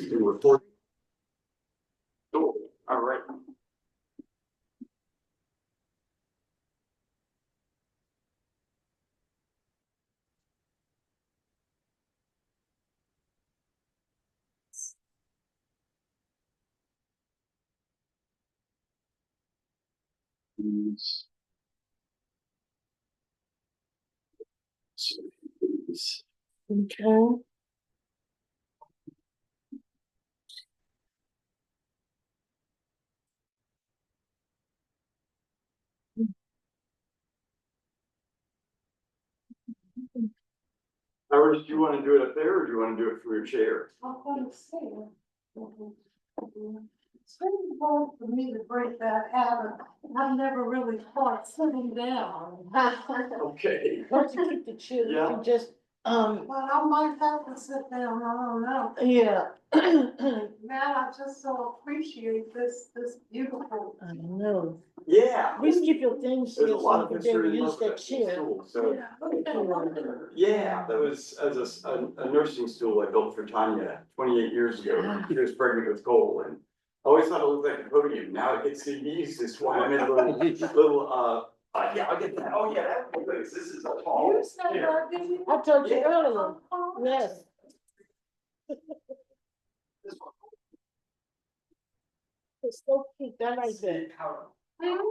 Report. Cool. All right. Okay. Howard, do you want to do it up there or do you want to do it from your chair? I'm gonna say. It's very important for me to break that habit. I've never really thought sitting down. Okay. Once you keep the chair, Yeah. you just, well, I might have to sit down, I don't know. Yeah. Man, I just so appreciate this beautiful. I know. Yeah. Please keep your things There's a here lot so of you can history in use that chair. school, so. Yeah. That was as a nursing stool I built for Tanya 28 years ago. She was pregnant with Cole and I always thought it looked like a podium. Now it gets to be used as one. I made a little, yeah, I'll get that. Oh, yeah, that would be good. This is a tall. You said that, didn't you? I told you earlier. Yes. It's so cute. I like that.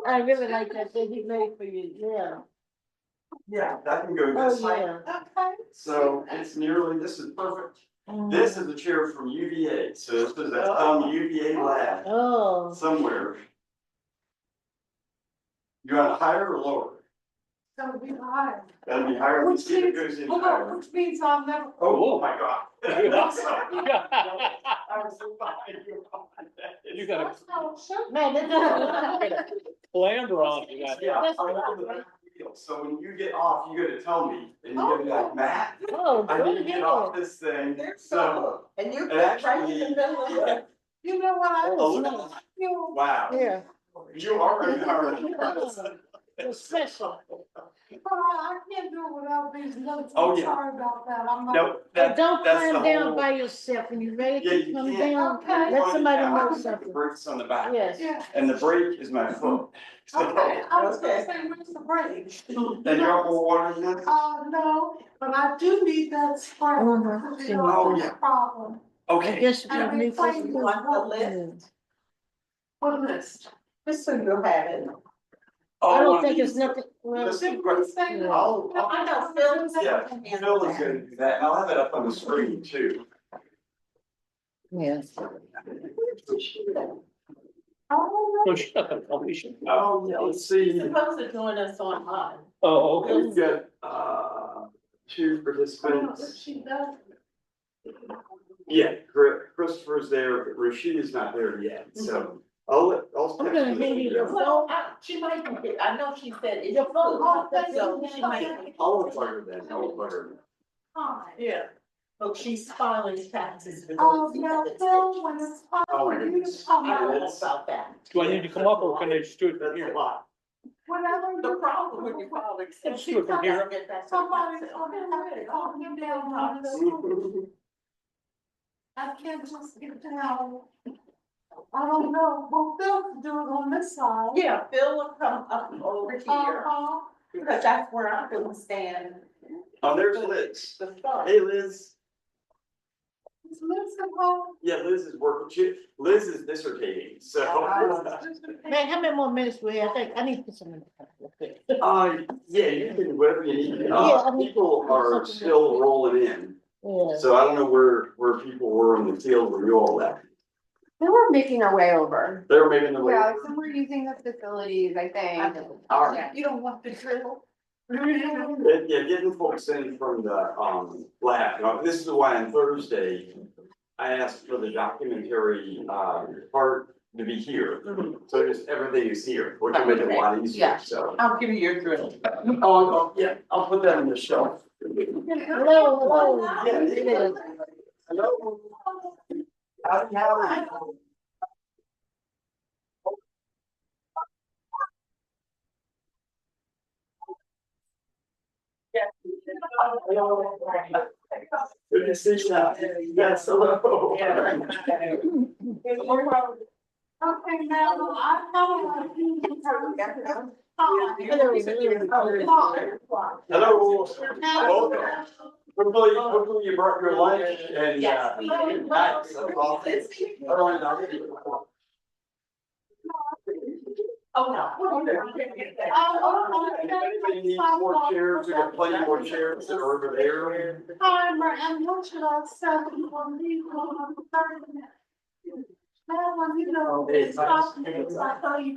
I really like that he made for you. Yeah. Yeah, that can go this Oh, height. yeah. Okay. So it's nearly, this is perfect. This is a chair from UVA. So this is at some UVA lab Oh. somewhere. You want it higher or lower? That'll be higher. That'll be higher. Which See if it means, goes in hold higher. on, which means I'll never. Oh my God. I was so behind you. You got That's how it should. Man, that's. Flounder on you got. Yeah, I'm on the back wheel. So when you get off, you gotta tell me, and you're gonna be like, Matt, Oh, I need to good. get off this thing. So, And you and fit right in the actually, middle of it. You know what I oh, was like? wow. Yeah. You are empowered. It's special. But I can't do it without these notes. Oh, I'm yeah. sorry about that. I'm not. Nope. But don't that's climb the down whole- by yourself. When you're ready Yeah, to you come can't. down, Okay. let somebody I know can put something. the brakes on the back. Yes. Yeah. And the brake is my foot. Okay, I was gonna say, where's the break? And you want more water than this? No, but I do need that spark. Oh, yeah. Problem. Okay. Yes, you And need we claim you want the list. What list? Just so you'll have it. I don't think it's nothing. Well, Listen, did we say that? I'll- I know Phil. Yeah, Phil is gonna do that. I'll have it up on the screen too. Yes. Oh, shut up, Alicia. Oh, yeah, let's see. You're supposed to join us online. Oh, okay. We've got, two participants. She does. Yeah, Christopher's there, but Rashida's not there yet, so I'll. I'm gonna hand you your Well, she might be, I know she said it's Your phone, full, oh, so she might. I'll invite her then, I'll invite her. Hi. Yeah. Oh, she's filing taxes. with Oh, those no, minutes. Phil, when it's time Oh, my for you to goodness. come I don't out, know about that. Do I need to come up or can I just do it from That's a here? lot. whatever. The you- problem when you file Let's expenses. do it from here. Somebody's gonna have to calm you down on this. I can't just get down. I don't know, well, Phil can do it on this side. Yeah, Phil will come up over here, Uh-huh. because that's where I'm gonna stand. Oh, there's Liz. The start. Hey, Liz. Is Liz at home? Yeah, Liz is working, Liz is dissertating, so. Man, how many more minutes we have? I think I need to put some in the cup real quick. Yeah, you can, whatever you need. Yeah, I mean- People are still rolling in, Yeah. so I don't know where people were in the field when you all left. We were making our way over. They were making the way. Yeah, like some were using the facilities, I think. All right. You don't want the drill? Yeah, getting folks in from the lab, this is why on Thursday, I asked for the documentary part to be here. So just everything is here, which will make it a lot easier, Yeah. so. I'll give you your drill. Oh, yeah, I'll put that on the shelf. Hello, hello. Yeah, it is. Hello. Howdy. Good to see you. Yes, hello. Okay, now, I know. Hello. Welcome. Hopefully you brought your lunch and, Yes, we did. nice, that's awesome. Oh, no. Anybody needs more chairs, we got plenty more chairs that are over there. And what should I say? Well, you know, it's not. I tell you.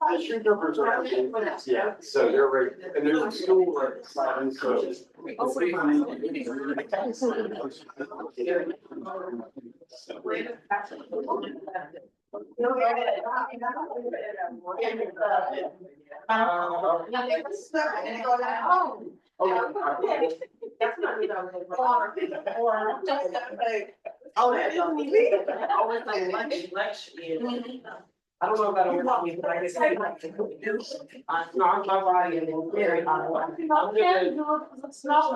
The shoe covers are, yeah, so they're right, and there's a stool right beside them, so. I don't know about over me, but I guess I like to do. I knock my body and then very hard. It's not.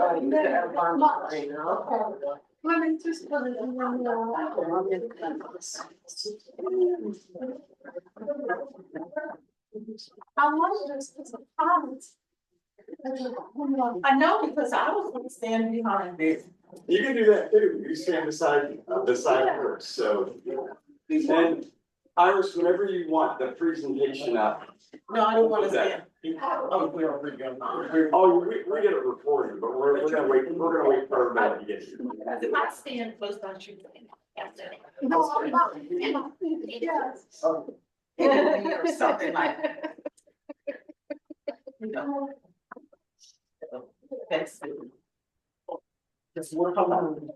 Let me just put it in I want this as a promise. I know because I was gonna stand behind this. You can do that too, you stand beside her, so. And Iris, whenever you want the presentation up. No, I don't wanna stand. Oh, we get it recorded, but we're gonna wait for everybody to get here. Because if I stand close, I should. No, I'm not. Yes. Or something like. That's. Just work alone.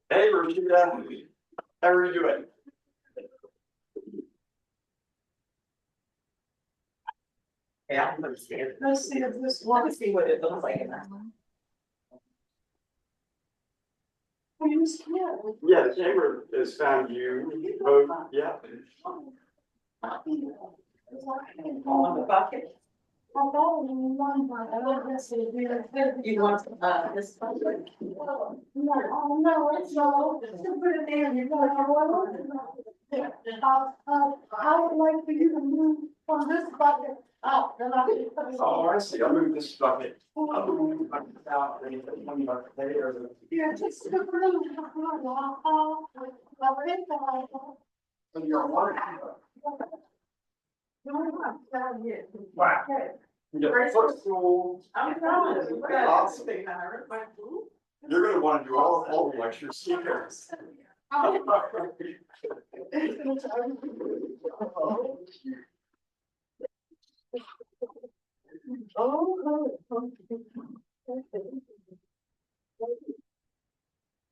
Hey, Rashida, how are you doing? Yeah, I'm gonna stand. Let's see if this Want one. to see what it looks like. Yeah, the chamber has found you, both, yeah. On the bucket. You want, this bucket? No, it's not. Just put it there, you I would like for you to move from this bucket out, then I can put it. Oh, I see, I'll move this bucket. I'll move the bucket out, and put one bucket there. Yeah, just to move. So you're on water. Wow. Yeah, first of all, I'm telling you. Awesome. You're gonna wanna do all the lectures here.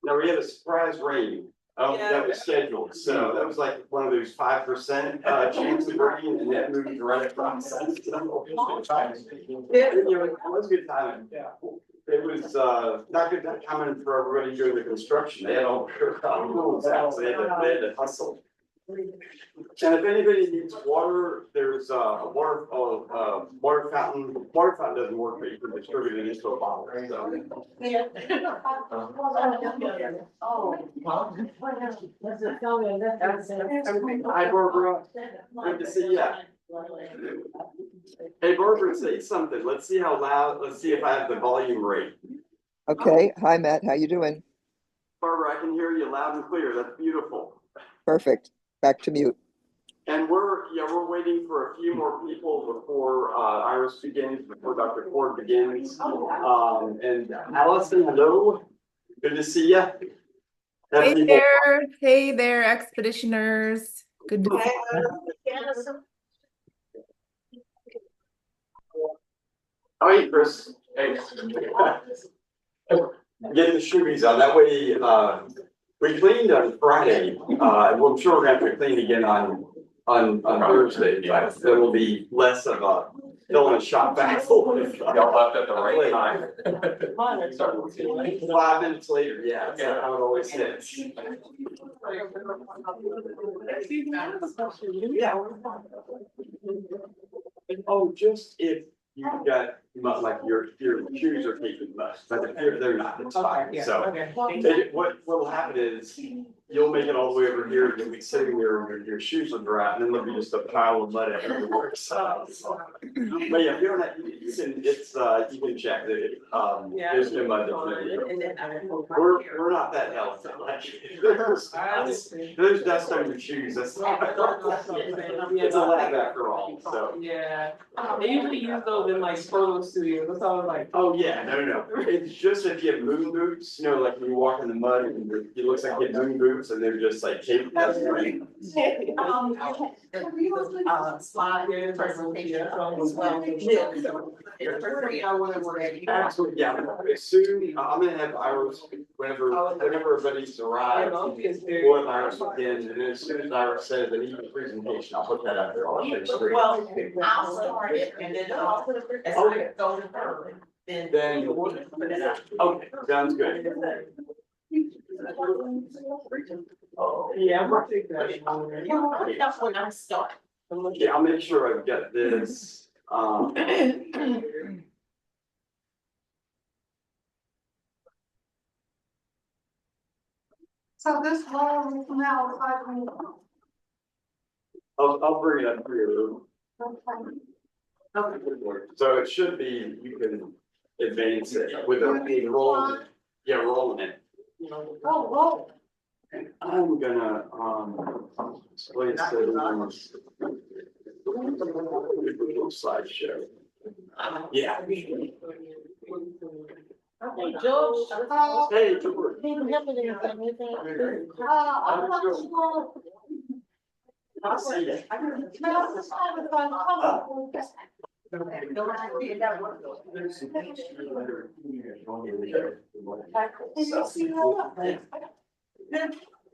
Now, we had a surprise rain, that was scheduled, so that was like one of those 5% chance of rain, and that moved right across. It was good timing. Yeah. It was not good timing for everybody doing the construction, they had all their tools out, so they had to hustle. And if anybody needs water, there's a water fountain. Water fountain doesn't work, but you can distribute it into a bottle, so. Hi, Barbara. Good to see you. Hey, Barbara, say something. Let's see how loud, let's see if I have the volume rate. Okay, hi Matt, how you doing? Barbara, I can hear you loud and clear. That's beautiful. Perfect, back to mute. And we're waiting for a few more people before Iris begins, before Dr. Ford begins. And Allison, hello. Good to see you. Hey there, expeditioners. Good to see you. Oh, hey, Chris. Hey. Getting the shoebies on. That way, we cleaned on Friday. Well, I'm sure we're gonna have to clean again on Thursday, but there will be less of a filling a shop back full. Y'all left at the right time. 5 minutes later, yeah, that's how it always is. Oh, just if you've got like your shoes are taking mud, but if they're not, it's fine, Yeah, so. okay. What'll happen is, you'll make it all the way over here, you'll be sitting there, your shoes will dry, and then there'll be just a pile of mud everywhere, so. But yeah, you don't have, you can, it's, you can check that, Yeah. there's no mud there. And then I will. We're not that healthy, like, there's dust on your shoes, that's not. It's a lab after all, so. Yeah, they usually use those in like photo studios, that's all like. Oh, yeah, no, it's just if you have moon boots, like when you walk in the mud and it looks like you have moon boots and they're just like taped. Slide presentation as well. Absolutely, yeah, soon, I'm gonna have Iris, whenever everybody's arrived, we'll have Iris again, and as soon as Iris says that he needs a presentation, I'll put that out there, I'll show you screen. Well, I'll start it and then I'll put it, as I go further, Then, okay, sounds good. Yeah, I'm gonna take that. That's when I start. Yeah, I'll make sure I've got this, So this wall is now 5 minutes. I'll bring it up for you. Okay. So it should be, you can advance it with a roll, yeah, rolling it. Oh, whoa. And I'm gonna, place it on. Slideshow. Yeah. Hey, George. Hey, George. I'm not sure. I'll see you. No, it's fine, it's fine.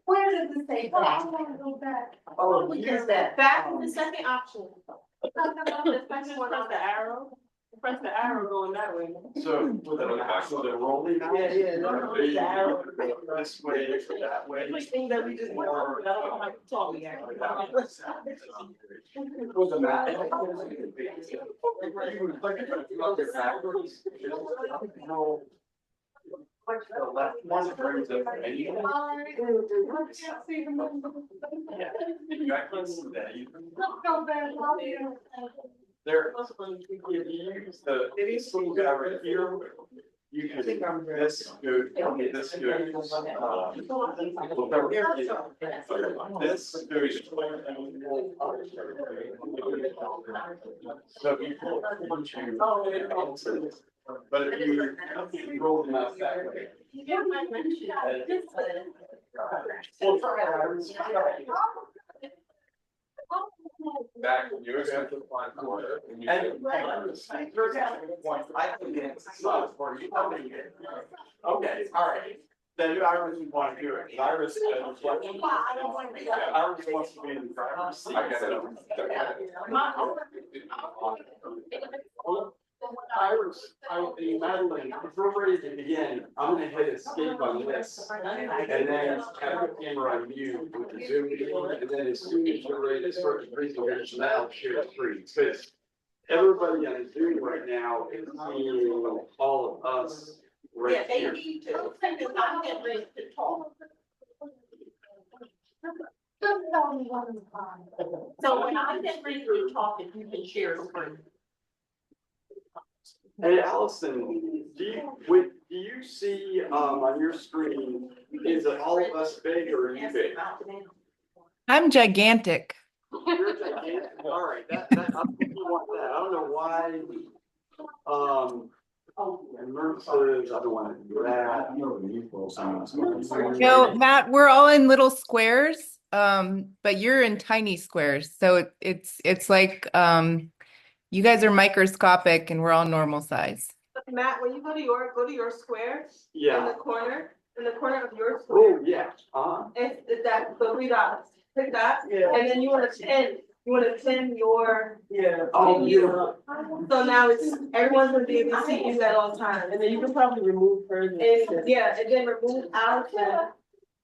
Where did this say? Oh, I want to go back. Oh, Which is that? Back in the second option. The Press the arrow. Press the arrow going that way. So, with the rolling now? Yeah, no, the arrow. This way, that way. Which thing that we just. I don't know how to talk yet. Was a map. The left one brings up any. Let's go back. There, if you use the, this little guy right here, you can, this good, this good. This goes. So you pull it, but if you roll them out that way. Well, try it. Back when you have to find corner. And for example, I think it's for you. Okay, all right. Then Iris would want to do it. Iris, Iris wants to be in the driver's seat. Iris, Madlynn, if we're ready to begin, I'm gonna hit escape on this. And then have the camera on you with the Zoom meeting, and then as soon as you're ready to start the presentation, that'll share the screen. Because everybody on Zoom right now is seeing all of us right here. need to. I'm getting ready to talk. Just tell me one time. So when I get ready to talk, if you can share a screen. Hey, Allison, do you see, on your screen, is it all of us big or are you big? I'm gigantic. You're gigantic. All right, I think you want that. I don't know why. Immersive, I don't want to do that. No, Matt, we're all in little squares, but you're in tiny squares. So it's like you guys are microscopic and we're all normal size. Matt, when you go to your square, Yeah. in the corner of your Oh, square, yeah. it's that, the 3 dots, click that, and then you wanna pin your. Yeah. Oh, yeah. So now everyone's gonna be able to see you at all times, and then you can probably remove her. And then remove Allison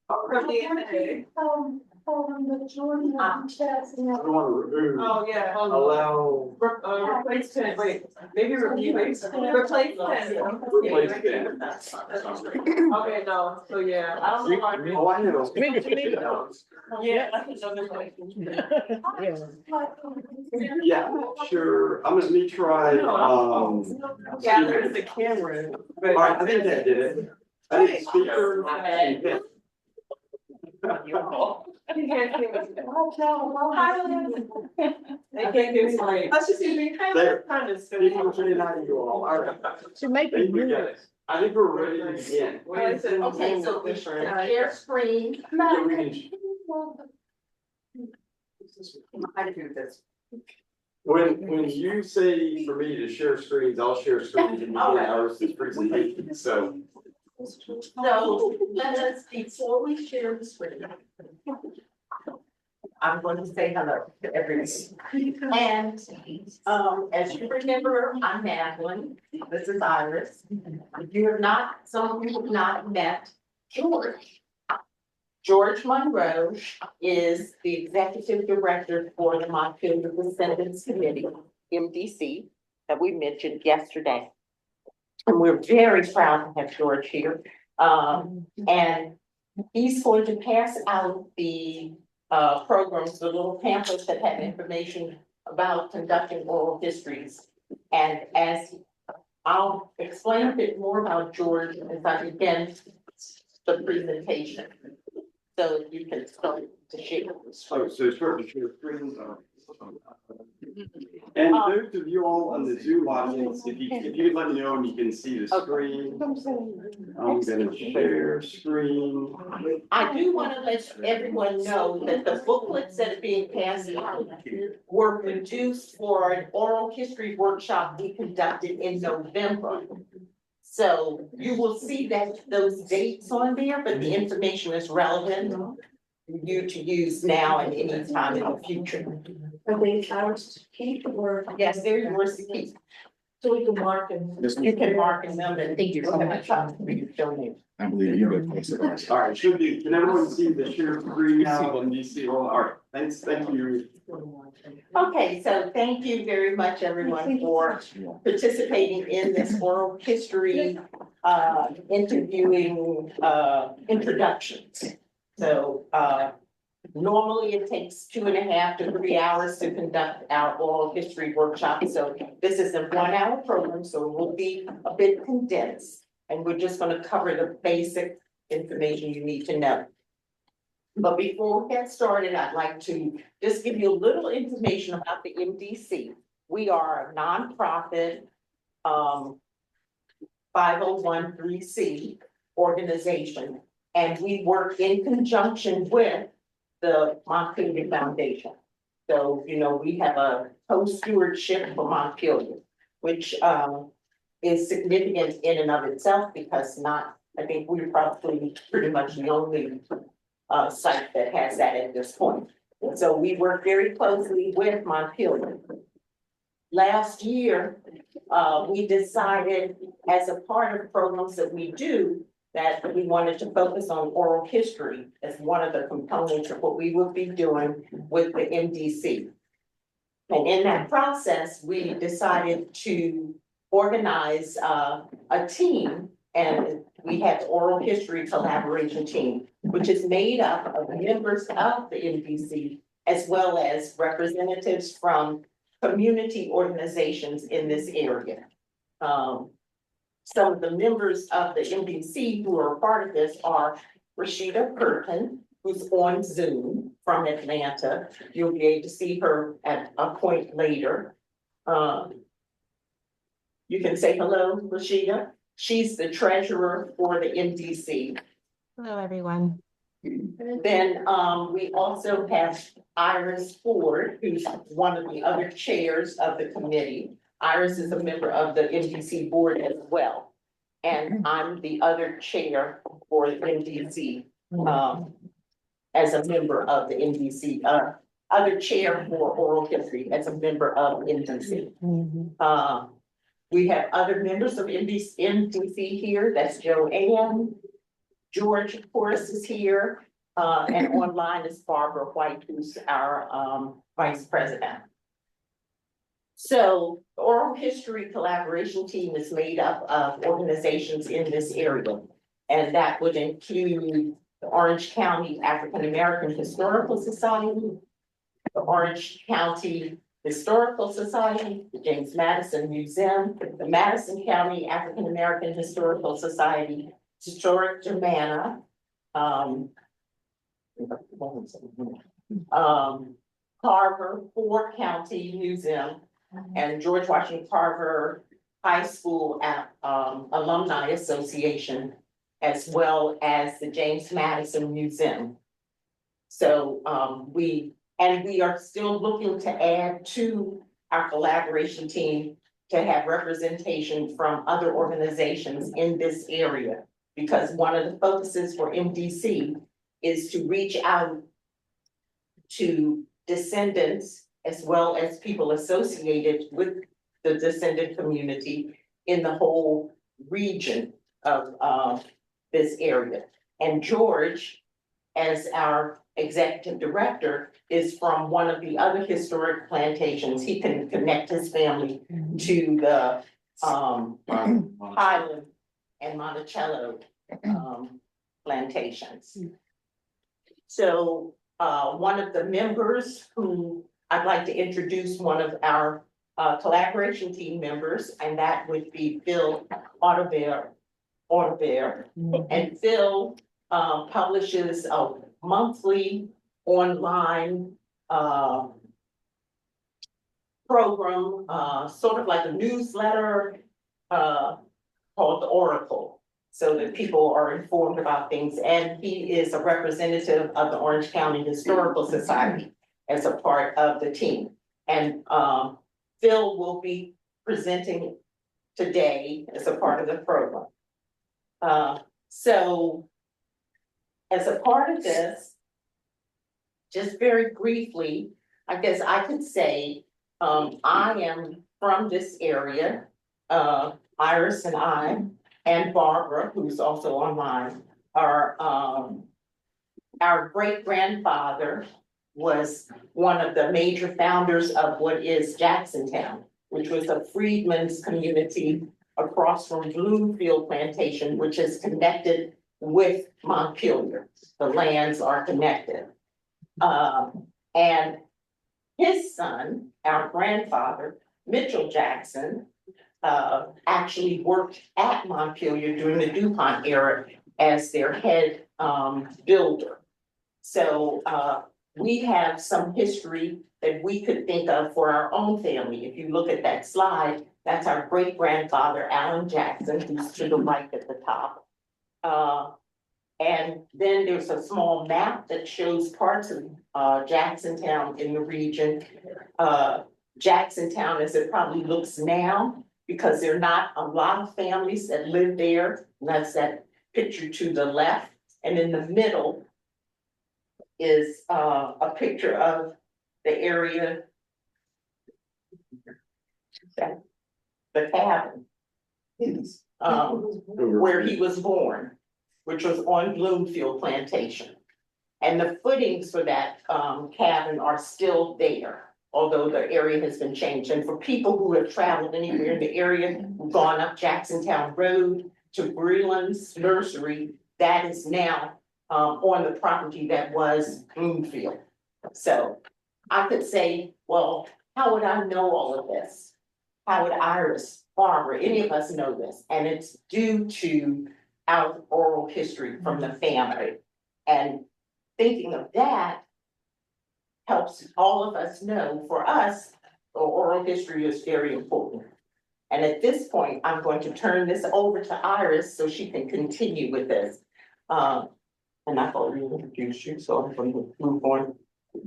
from the. don't wanna remove, Oh, yeah. allow, Replace ten, wait, maybe replace ten. Replace ten. replace them. Okay, no, so yeah, I don't know why. Oh, I know. Yeah, that's another way. Yeah, sure, I'm gonna try, Yeah, there's the camera. all right, I think that did it. I think speaker and pen. They can't give like. Let's just see, There. kind of. Speaker three ninety you all, all right. To make I think we got it. I think we're ready to begin. Okay, so we share screen. So we can- I do this. When you say for me to share screens, I'll share screens and begin ours this presentation, so. So let us, before we share the screen. I'm going to say hello to everyone. And as you remember, I'm Madlynn, this is Iris. If you have not, some of you have not met George. George Monroe is the executive director for the Montpelier Descendants Committee, MDC, that we mentioned yesterday. And we're very proud to have George here. And he's going to pass out the programs, the little pamphlets that have information about conducting oral histories. And as I'll explain a bit more about George as I begin the presentation. So you can start to share. So start to share screens. And those of you all on the Zoom audience, if you could let me know when you can see the screen. I'm gonna share screen. I do want to let everyone know that the booklets that are being passed out were produced for an oral history workshop we conducted in November. So you will see that those dates on there, but the information is relevant for you to use now and any time in the future. Are they ours to keep or? Yes, they're yours to keep. So we can mark them. You can mark them and thank you so much. I believe you would place it on. All right, should be, can everyone see the share screen now on DC? All right, thank you. Okay, so thank you very much, everyone, for participating in this oral history interviewing introductions. So normally it takes 2.5 to 3 hours to conduct our oral history workshop. So this is a 1 hour program, so it will be a bit condensed. And we're just gonna cover the basic information you need to know. But before we get started, I'd like to just give you a little information about the MDC. We are a nonprofit 501(c) organization, and we work in conjunction with the Montpelier Foundation. So, you know, we have a co-stewardship for Montpelier, which is significant in and of itself because I think we're probably pretty much the only site that has that at this point. So we work very closely with Montpelier. Last year, we decided as a part of programs that we do that we wanted to focus on oral history as one of the components of what we would be doing with the MDC. And in that process, we decided to organize a team, and we have the oral history collaboration team, which is made up of members of the MDC as well as representatives from community organizations in this area. Some of the members of the MDC who are a part of this are Rashida Kirton, who's on Zoom from Atlanta. You'll be able to see her at a point later. You can say hello, Rashida. She's the treasurer for the MDC. Hello, everyone. Then we also have Iris Ford, who's one of the other chairs of the committee. Iris is a member of the MDC board as well. And I'm the other chair for the MDC as a member of the MDC, other chair for oral history as a member of MDC. We have other members of MDC here. That's Joanne. George, of course, is here. And online is Barbara White, who's our vice president. So the oral history collaboration team is made up of organizations in this area. And that would include the Orange County African American Historical Society, the Orange County Historical Society, the James Madison Museum, the Madison County African American Historical Society, Historic Germana, Carver Ford County Museum, and George Washington Carver High School Alumni Association, as well as the James Madison Museum. So we are still looking to add to our collaboration team to have representation from other organizations in this area. Because one of the focuses for MDC is to reach out to descendants as well as people associated with the descendant community in the whole region of this area. And George, as our executive director, is from one of the other historic plantations. He can connect his family to the Highland and Monticello plantations. So one of the members who I'd like to introduce, one of our collaboration team members, and that would be Phil Audebert. And Phil publishes a monthly online program, sort of like a newsletter called The Oracle, so that people are informed about things. And he is a representative of the Orange County Historical Society as a part of the team. And Phil will be presenting today as a part of the program. So as a part of this, just very briefly, I guess I could say, I am from this area. Iris and I, and Barbara, who's also online, are, our great-grandfather was one of the major founders of what is Jacksontown, which was a freedmen's community across from Bloomfield Plantation, which is connected with Montpelier. The lands are connected. And his son, our grandfather, Mitchell Jackson, actually worked at Montpelier during the DuPont era as their head builder. So we have some history that we could think of for our own family. If you look at that slide, that's our great-grandfather, Alan Jackson, who's to the right at the top. And then there's a small map that shows parts of Jacksontown in the region. Jacksontown, as it probably looks now, because there are not a lot of families that live there. And that's that picture to the left. And in the middle is a picture of the area, the cabin, where he was born, which was on Bloomfield Plantation. And the footings for that cabin are still there, although the area has been changed. And for people who have traveled anywhere in the area, who've gone up Jacksontown Road to Breland's Nursery, that is now on the property that was Bloomfield. So I could say, well, how would I know all of this? How would Iris, Barbara, any of us know this? And it's due to our oral history from the family. And thinking of that helps all of us know, for us, oral history is very important. And at this point, I'm going to turn this over to Iris so she can continue with this. And I thought we introduced you, so I'm going to move on.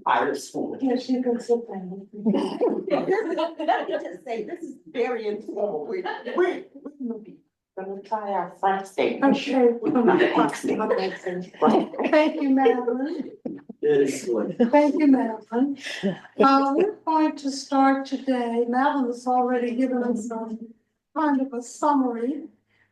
Iris School. Yes, you can sit down. Let me just say, this is very informal. We're gonna try our front stage. Okay. Not the back stage. Thank you, Madlynn. Thank you, Madlynn. We're going to start today. Madlynn has already given us some kind of a summary,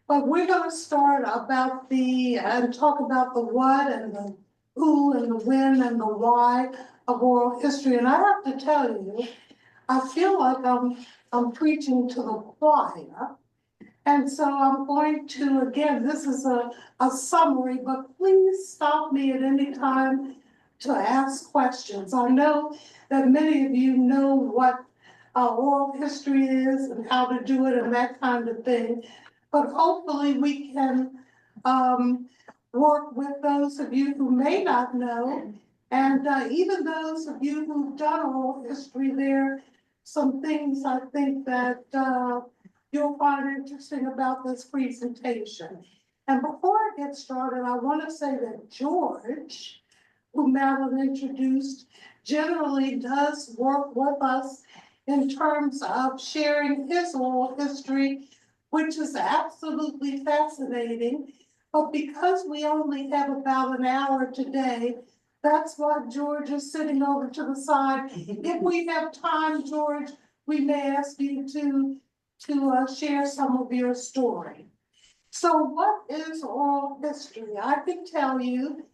but we're going to start about and talk about the what and the who and the when and the why of oral history. And I have to tell you, I feel like I'm preaching to the choir. And so I'm going to, again, this is a summary, but please stop me at any time to ask questions. I know that many of you know what oral history is and how to do it and that kind of thing. But hopefully we can work with those of you who may not know. And even those of you who've done oral history, there are some things I think that you'll find interesting about this presentation. And before I get started, I want to say that George, who Madlynn introduced, generally does work with us in terms of sharing his oral history, which is absolutely fascinating. But because we only have about an hour today, that's why George is sitting over to the side. If we have time, George, we may ask you to share some of your story. So what is oral history? I can tell you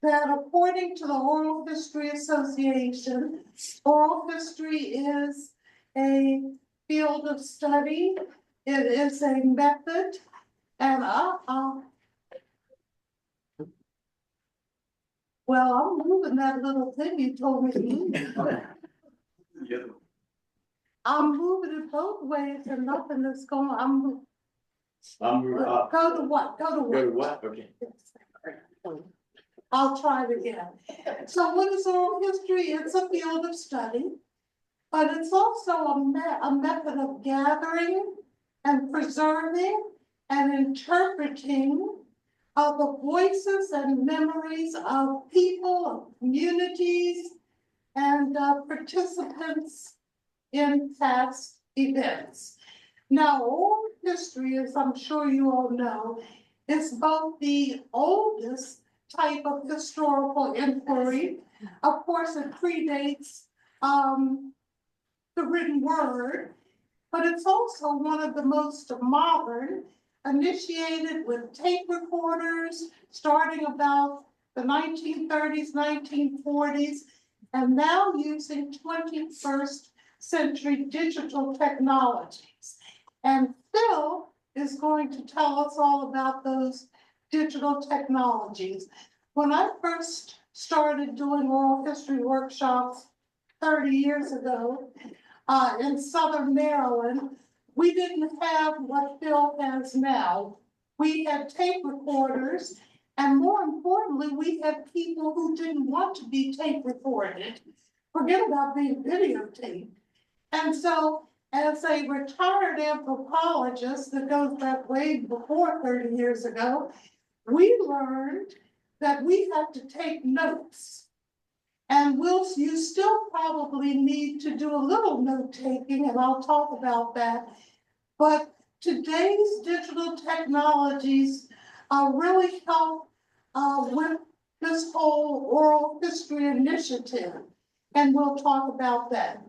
that according to the Oral History Association, oral history is a field of study. It is a method, and well, I'm moving that little thing you told me to move. I'm moving it both ways and nothing is going, go to what? Go to what? Go to what? Okay. I'll try it again. So what is oral history? It's a field of study, but it's also a method of gathering and preserving and interpreting of the voices and memories of people, of communities, and participants in past events. Now, oral history, as I'm sure you all know, is both the oldest type of historical inquiry. Of course, it predates the written word, but it's also one of the most modern, initiated with tape recorders starting about the 1930s, 1940s, and now using 21st century digital technologies. And Phil is going to tell us all about those digital technologies. When I first started doing oral history workshops 30 years ago in Southern Maryland, we didn't have what Phil has now. We had tape recorders, and more importantly, we had people who didn't want to be tape recorded. Forget about being videotaped. And so, as a retired anthropologist that goes back way before 30 years ago, we learned that we had to take notes. And you still probably need to do a little note taking, and I'll talk about that. But today's digital technologies really help with this whole oral history initiative, and we'll talk about that.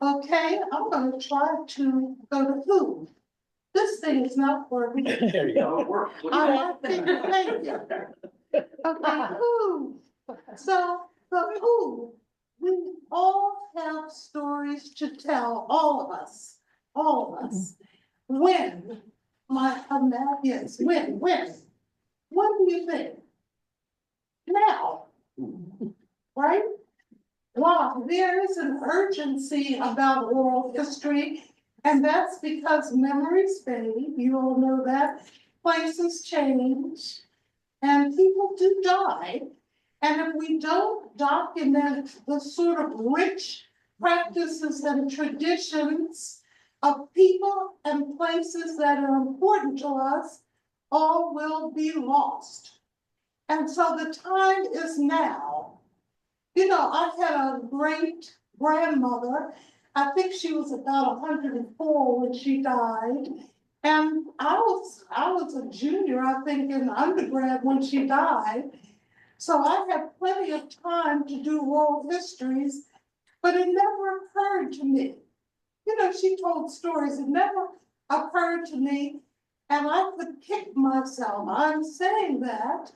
Okay, I'm going to try to go to who. This thing is not working. There you go. Thank you. Okay, who? So the who, we all have stories to tell, all of us. When? Yes, when? When do you think? Now, right? Wow, there is an urgency about oral history, and that's because memories fade, you all know that, places change, and people do die. And if we don't document the sort of rich practices and traditions of people and places that are important to us, all will be lost. And so the time is now. You know, I had a great grandmother. I think she was about 104 when she died. And I was a junior, I think, in undergrad when she died. So I had plenty of time to do oral histories, but it never occurred to me. You know, she told stories, it never occurred to me, and I could kick myself. I'm saying that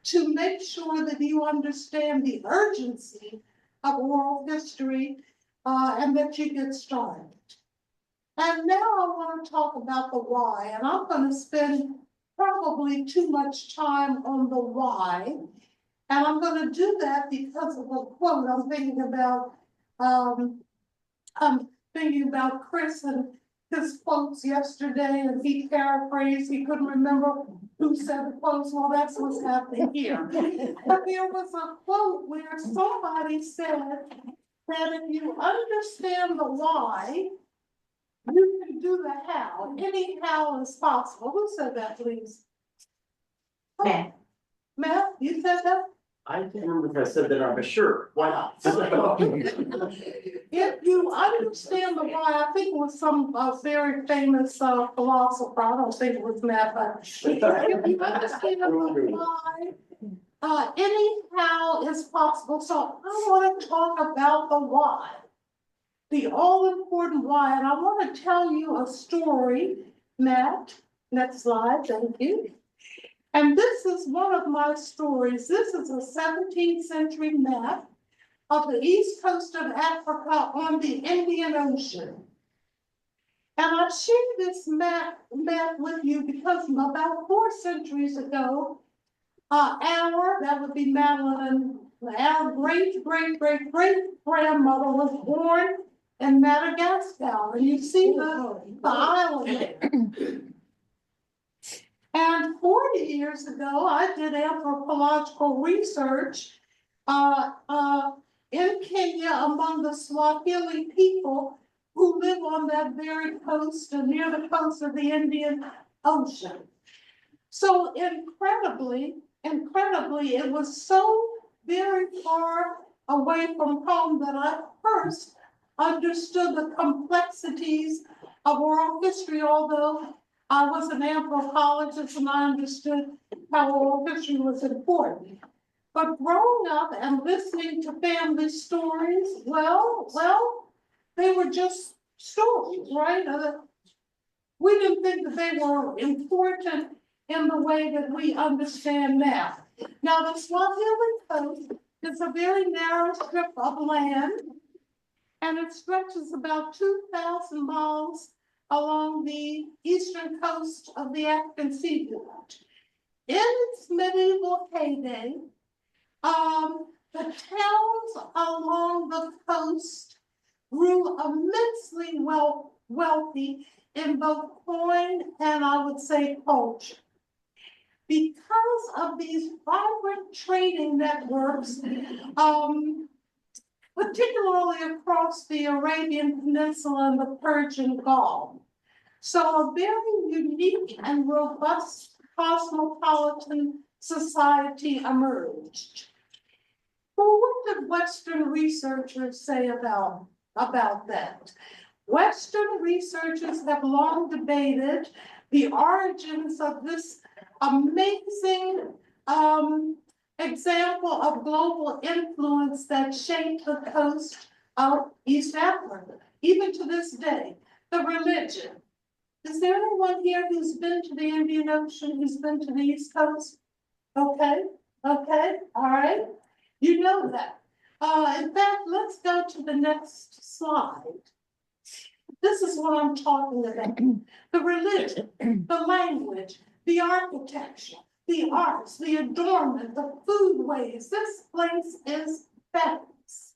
to make sure that you understand the urgency of oral history, and that you get started. And now I want to talk about the why, and I'm going to spend probably too much time on the why. And I'm going to do that because of a quote I'm thinking about. I'm thinking about Chris and his quotes yesterday, and he paraphrased. He couldn't remember who said the quotes. Well, that's what's happening here. But there was a quote where somebody said that if you understand the why, you can do the how. Any how is possible. Who said that, please? Matt. Matt, you said that? I can't remember if I said that, but sure, why not? If you understand the why, I think it was some very famous philosopher, I don't think it was Matt, but if you understand the why, any how is possible. So I want to talk about the why, the all-important why, and I want to tell you a story. Matt, next slide, thank you. And this is one of my stories. This is a 17th century map of the east coast of Africa on the Indian Ocean. And I share this map with you because about 4 centuries ago, that would be Madlynn, our great-great-great-great-grandmother was born in Madagascar. And you see the island there. And 40 years ago, I did anthropological research in Kenya among the Swahili people who live on that very coast and near the coast of the Indian Ocean. So incredibly, it was so very far away from home that I first understood the complexities of oral history, although I was an anthropologist and I understood how oral history was important. But growing up and listening to family stories, well, they were just stories, right? We didn't think that they were important in the way that we understand now. Now, the Swahili coast is a very narrow strip of land, and it stretches about 2,000 miles along the eastern coast of the African seaboard. In its medieval heyday, the towns along the coast grew immensely wealthy in both coin and, I would say, culture. Because of these vibrant trading networks, particularly across the Arabian Peninsula and the Persian Gulf. So a very unique and robust cosmopolitan society emerged. Well, what did Western researchers say about that? Western researchers have long debated the origins of this amazing example of global influence that shaped the coast of East Africa, even to this day. The religion. Is there anyone here who's been to the Indian Ocean, who's been to the East Coast? Okay, all right. You know that. In fact, let's go to the next slide. This is what I'm talking about. The religion, the language, the architecture, the arts, the adornment, the foodways. This place is fabulous.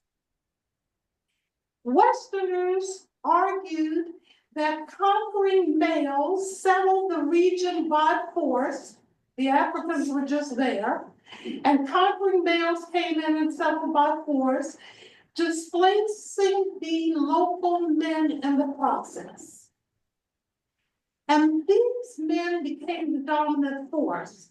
Westerners argued that conquering males settled the region by force. The Africans were just there, and conquering males came in and settled by force, displacing the local men in the process. And these men became the dominant force.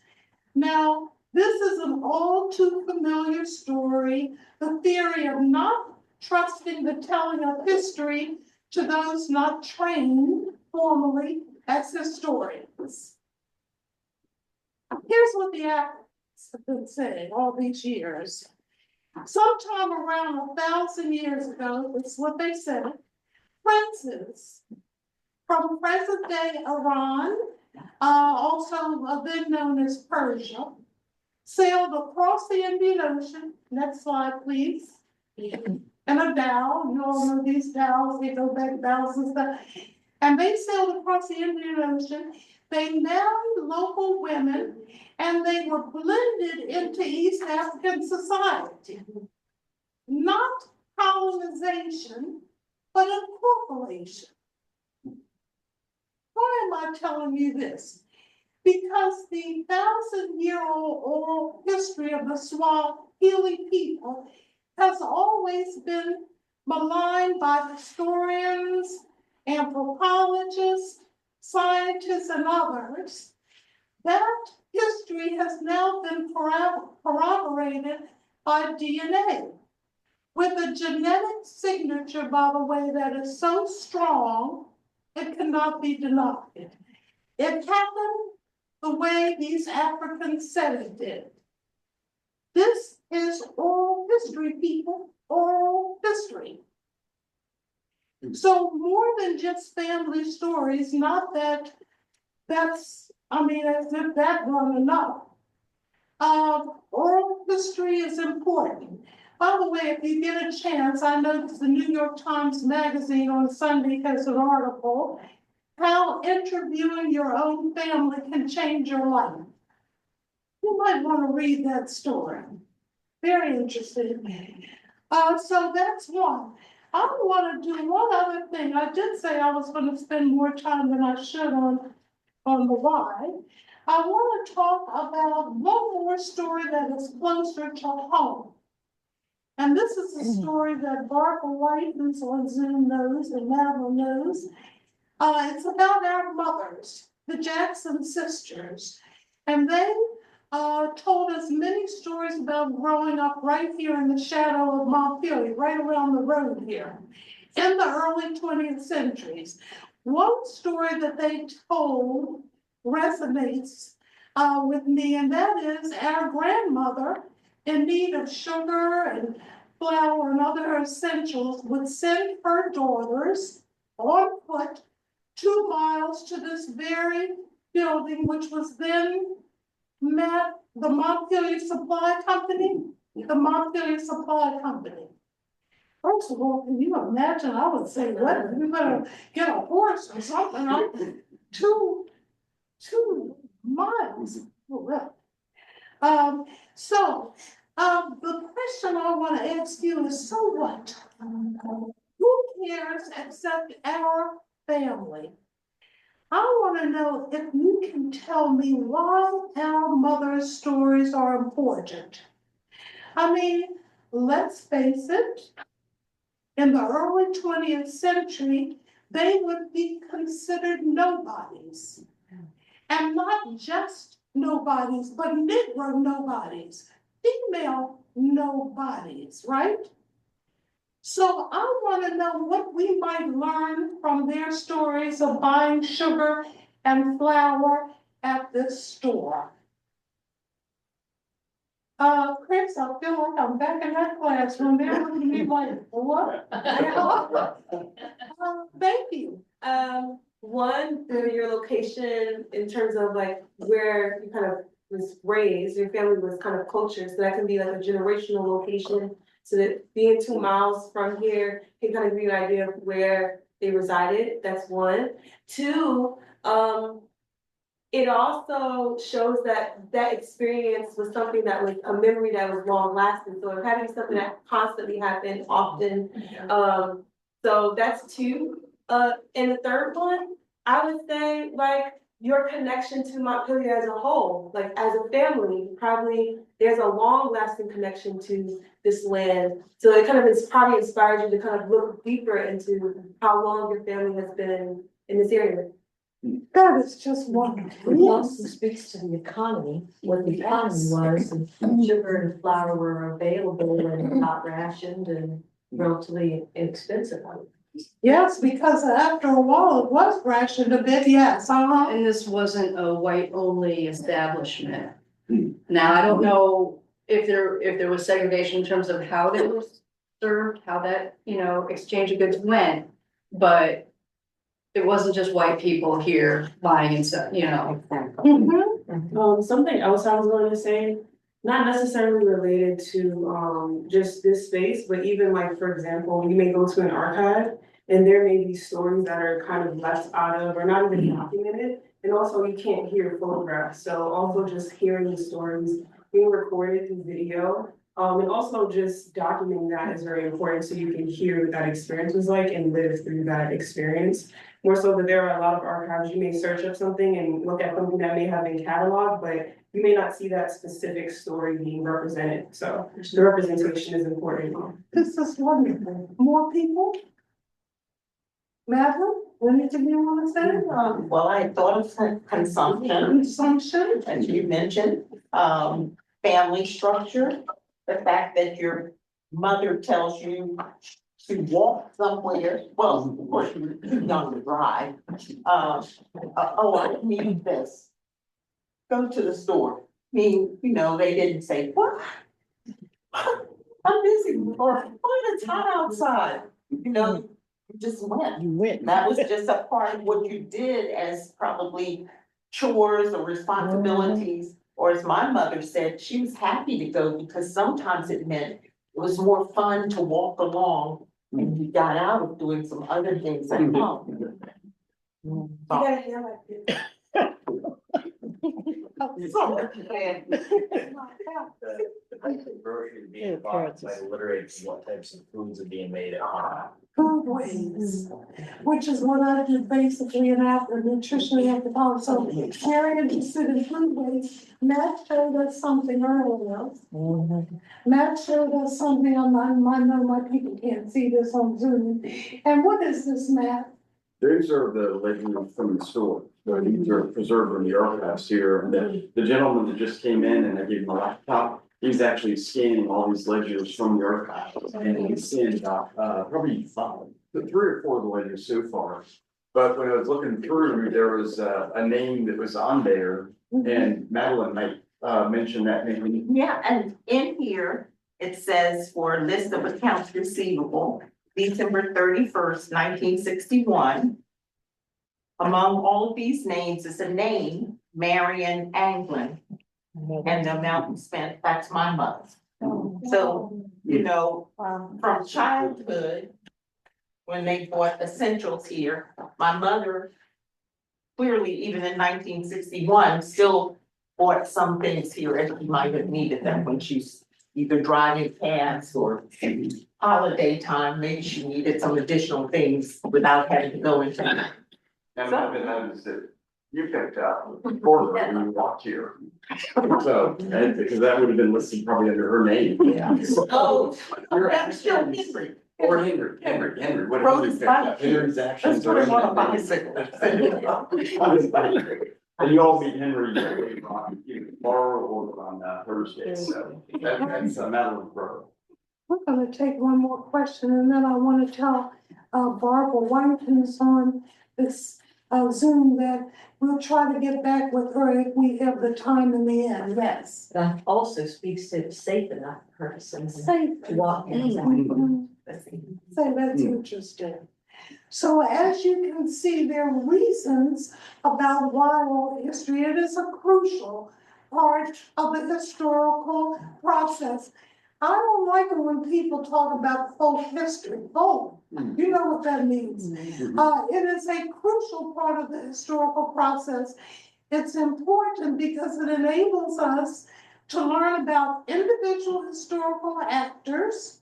Now, this is an all too familiar story, the theory of not trusting the telling of history to those not trained formally as historians. Here's what the Africans have been saying all these years. Sometime around 1,000 years ago, that's what they said, princes from present-day Iran, also then known as Persia, sailed across the Indian Ocean. Next slide, please. And a dhow, you all know these dhows, they go back thousands of stuff. And they sailed across the Indian Ocean. They married local women and they were blended into East African society. Not colonization, but incorporation. Why am I telling you this? Because the 1,000-year-old oral history of the Swahili people has always been maligned by historians, anthropologists, scientists, and others. That history has now been corroborated by DNA, with a genetic signature, by the way, that is so strong, it cannot be denied. It happened the way these Africans said it did. This is oral history, people, oral history. So more than just family stories, not that that's, I mean, as if that weren't enough. Oral history is important. By the way, if you get a chance, I noticed the New York Times Magazine on Sunday has an article, how interviewing your own family can change your life. You might want to read that story. Very interesting. So that's one. I want to do one other thing. I did say I was going to spend more time than I should on the why. I want to talk about one more story that is closer to home. And this is a story that Barbara White, who's on Zoom, knows, and Madlynn knows. It's about our mothers, the Jackson sisters. And they told us many stories about growing up right here in the shadow of Montpelier, right around the road here, in the early 20th centuries. One story that they told resonates with me, and that is our grandmother, in need of sugar and flour and other essentials, would send her daughters on foot 2 miles to this very building, which was then the Montpelier Supply Company. The Montpelier Supply Company. First of all, can you imagine? I would say, what? We better get a horse or something. 2 miles. The question I want to ask you is, so what? Who cares except our family? I want to know if you can tell me why our mother's stories are important. I mean, let's face it, in the early 20th century, they would be considered nobodies. And not just nobodies, but Negro nobodies, female nobodies, right? So I want to know what we might learn from their stories of buying sugar and flour at this store. Chris, I feel like I'm back in that classroom. They're looking at me like, what? Thank you. One, your location in terms of like where you kind of was raised, your family was kind of cultured, so that can be like a generational location. So that being 2 miles from here can kind of give you an idea of where they resided. That's one. Two, it also shows that that experience was something that was a memory that was long lasting. So it had to be something that constantly happened often. So that's two. And the third one, I would say like your connection to Montpelier as a whole, like as a family, probably there's a long lasting connection to this land. So it kind of probably inspired you to kind of look deeper into how long your family has been in this area. That is just wonderful. It also speaks to the economy, what the economy was, and sugar and flour were available and not rationed and relatively inexpensive. Yes, because after a while it was rationed a bit, yes. And this wasn't a white-only establishment. Now, I don't know if there was segregation in terms of how they were served, how that, exchange of goods went, but it wasn't just white people here buying and stuff, Something else I was going to say not necessarily related to just this space, but even like, for example, you may go to an archive and there may be stories that are kind of left out of or not even documented. And also you can't hear photographs. So also just hearing the stories being recorded through video. And also just documenting that is very important so you can hear what that experience was like and live through that experience. More so that there are a lot of archives, you may search up something and look at something that may have been cataloged, but you may not see that specific story being represented. So the representation is important. This is wonderful. More people? Madlynn, anything you want to say? Well, I thought of consumption, Consumption? as you mentioned, family structure, the fact that your mother tells you to walk somewhere, well, of course, you're too young to drive. Oh, I need this. Go to the store. I mean, you know, they didn't say, what? I'm busy, or, oh, it's hot outside. You know, you just went. You went. That was just a part of what you did as probably chores or responsibilities. Or as my mother said, she was happy to go because sometimes it meant it was more fun to walk along and you got out of doing some other things at home. You gotta hear like this. I think groceries being bought by literate what types of foods are being made at home. Food waste, which is what I did basically in after nutrition anthropology. So very interested in food waste. Matt showed us something earlier. Matt showed us something on I know my people can't see this on Zoom. And what is this, Matt? These are the legends from the store. So these are preserved in the archives here. And the gentleman that just came in and I gave him a laptop, he's actually scanning all these ledgers from the archives. And he's scanned probably 3 or 4 of the ledgers so far. But when I was looking through, there was a name that was on there, and Madlynn might mention that name. Yeah, and in here, it says for a list of accounts receivable, December 31st, 1961. Among all of these names is a name, Madlynn Anglin. And the amount spent, that's my mother. So, you know, from childhood, when they bought essentials here, my mother clearly, even in 1961, still bought some things here as she might have needed them when she's either driving cabs or holiday time, maybe she needed some additional things without having to go into. And one of the notes that you picked up for her when you walked here. So, and because that would have been listed probably under her name. Yeah. Oh, I'm still Henry. Or Henry, what Rode did you his pick up? bike. Henry's actions. Let's put him on a bicycle. On his bike. And you all meet Henry tomorrow or on Thursday, so that's a matter of growth. We're gonna take one more question and then I want to tell Barbara Whiten is on this Zoom that we'll try to get back with her if we have the time in the end. Yes, that also speaks to it's safe enough for her to Safe. walk in. So that's interesting. So as you can see, there are reasons about why oral history, it is a crucial part of the historical process. I don't like it when people talk about folk history. Folk, you know what that means. It is a crucial part of the historical process. It's important because it enables us to learn about individual historical actors,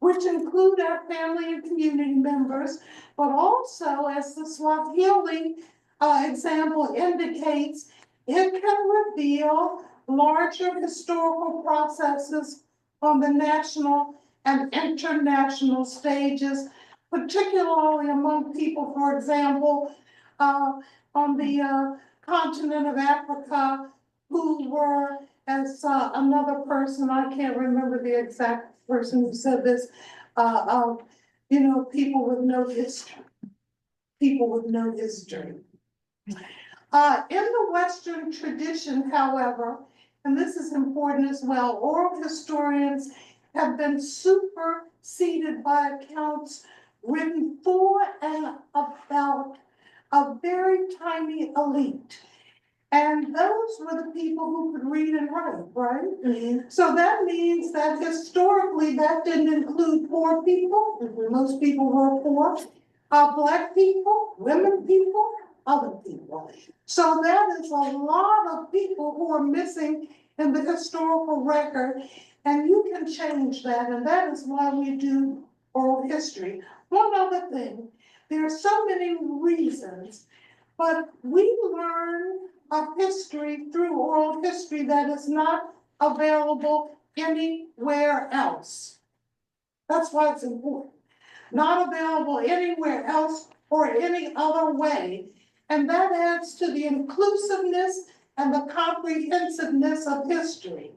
which include our family and community members, but also, as the Swahili example indicates, it can reveal larger historical processes on the national and international stages, particularly among people, for example, on the continent of Africa, who were, as another person, I can't remember the exact person who said this, you know, people with no history. People with no history. In the Western tradition, however, and this is important as well, oral historians have been superseded by accounts written for and about a very tiny elite. And those were the people who could read and write, right? So that means that historically, that didn't include poor people. Most people were poor. Black people, women people, other people. So that is a lot of people who are missing in the historical record, and you can change that, and that is why we do oral history. One other thing, there are so many reasons, but we learn of history through oral history that is not available anywhere else. That's why it's important. Not available anywhere else or any other way. And that adds to the inclusiveness and the comprehensiveness of history.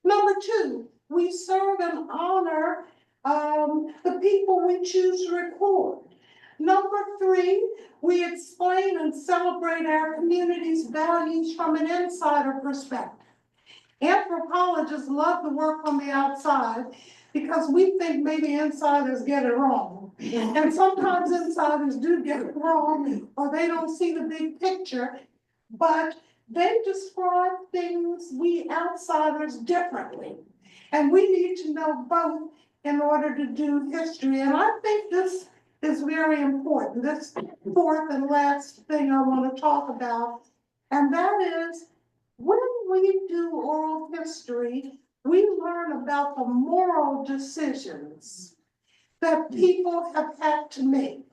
Number two, we serve and honor the people we choose to record. Number three, we explain and celebrate our community's values from an insider perspective. Anthropologists love to work on the outside because we think maybe insiders get it wrong. And sometimes insiders do get it wrong, or they don't see the big picture, but they describe things, we outsiders, differently. And we need to know both in order to do history. And I think this is very important, this fourth and last thing I want to talk about, and that is when we do oral history, we learn about the moral decisions that people have had to make.